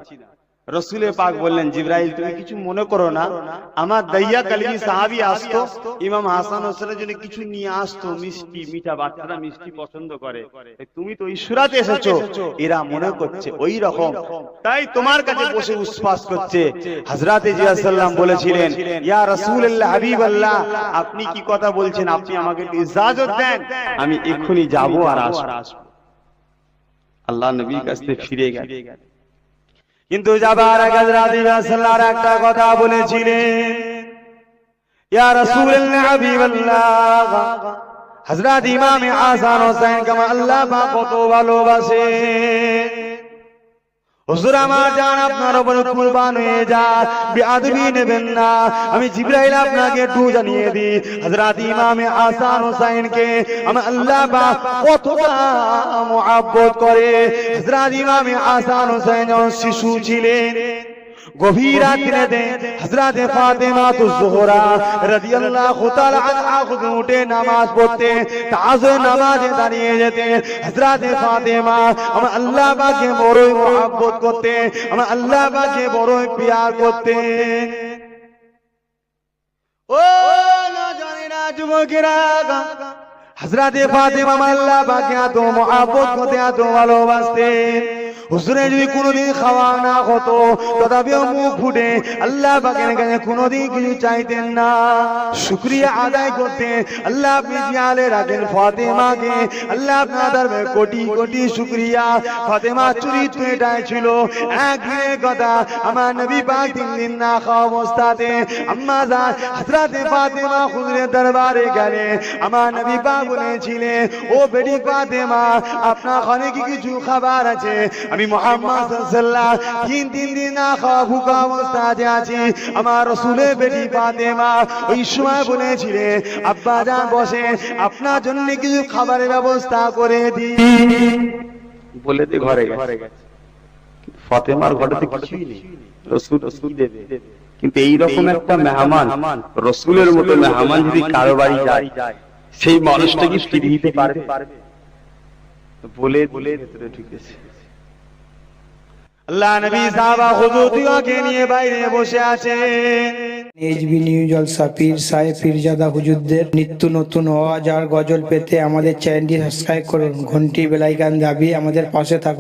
রাসূল পাক বললেন, জিবরাইল তুমি কিছু মনে করো না, আমার দাইয়া কলবি সাহাবী আসতো, ইমাম হাসান হোসেনের জন্য কিছু নিয়ে আসতো, মিষ্টি, মিঠা, বাচ্চারা মিষ্টি পছন্দ করে, তুমি তো ওই সূরাতে এসেছো, এরা মনে করছে ওই রকম, তাই তোমার কাছে বসে উসপাস করছে। হযরতে জিবরাইল সাল্লাম বলেছিলেন, ইয়া রাসূলুল্লাহ হাবিবাল্লাহ, আপনি কি কথা বলছেন, আপনি আমাকে ইজাজত দেন, আমি এক্ষুনি যাব আর আসব। আল্লাহ নবীর কাছে ফিরে গেলেন, কিন্তু যাবার আগে হযরত রাসূলুল্লাহ একটা কথা বলেছিলেন, ইয়া রাসূলুল্লাহ হাবিবাল্লাহ, হযরত ইমামে হাসান হোসেন কে আল্লাহ পাক কত ভালোবাসে। হুজুর আমার জান আপনার উপর কুরবান হয়ে যায়, বেয়াদবি নেবেন না। আমি জিবরাইল আপনাকে একটু জানিয়ে দিই, হযরত ইমামে হাসান হোসেনকে আমার আল্লাহ পাক কতটা মুহাব্বত করে। হযরত ইমামে হাসান হোসেন যখন শিশু ছিলেন, গভীর রাতে হযরত ফাতেমা তুজ-জোহরা রাদিয়াল্লাহু তাআলা আনহা উঠে নামাজ পড়তে, তাহাজ্জুদ নামাজে দাঁড়িয়ে যেতেন। হযরত ফাতেমা আমার আল্লাহ পাককে বড়ই মুহাব্বত করতেন, আমার আল্লাহ পাককে বড়ই প্যার করতেন। ও না জানি না যুবকেরা, হযরত ফাতেমা আল্লাহ পাককে এত মুহাব্বত করতেন, এত ভালোবাসতেন। হুজুরে যদি কোনোদিন খাওয়া না হতো তথাপিও মুখ ফুটে আল্লাহ পাকের কাছে কোনোদিন কিছু চাইতেন না, শুকরিয়া আদায় করতেন। আল্লাহ আপনি জিয়ালে রাখেন ফাতেমাকে, আল্লাহ আপনার দরবারে কোটি কোটি শুকরিয়া। ফাতেমা চরিত্র এটাই ছিল, একদিনের কথা আমার নবী পাক 3 দিন না খাওয়া অবস্থাতে আম্মা জান হযরতে ফাতেমা হুজুরের দরবারে গেলেন। আমার নবী পাক বলেছিলেন, ও বেটি ফাতেমা আপনার ঘরে কি কিছু খাবার আছে? আমি মুহাম্মদ সাল্লাল্লাহু আলাইহি ওয়াসাল্লাম 3 দিন না খাওয়া ভুকা অবস্থাতে আছি। আমার রাসূলের বেটি ফাতেমা ওই সময় বলেছিলেন, আব্বা জান বসেন, আপনার জন্য কিছু খাবারের ব্যবস্থা করে দিই। বলে দিয়ে ঘরে গেছে। ফাতেমার ঘরে তো কিছুই নেই, রসুল দেবে। কিন্তু এইরকম একটা মেহমান, রসুলের মতো মেহমান যদি কারো বাড়ি যায়, সেই মানুষটা কি ফিরে দিতে পারবে? বলে ভেতরে ঢুকেছে। আল্লাহ নবী সাহাবা হুজুরকে নিয়ে বাইরে বসে আছেন। এইচবি নিউ জলসা পীর সাহেব পীরজাদা হুজুরদের নিত্য নতুন ওয়াজ আর গজল পেতে আমাদের চ্যানেলটি সাবস্ক্রাইব করুন, ঘন্টি বেল আইকন দাবিয়ে আমাদের পাশে থাকুন।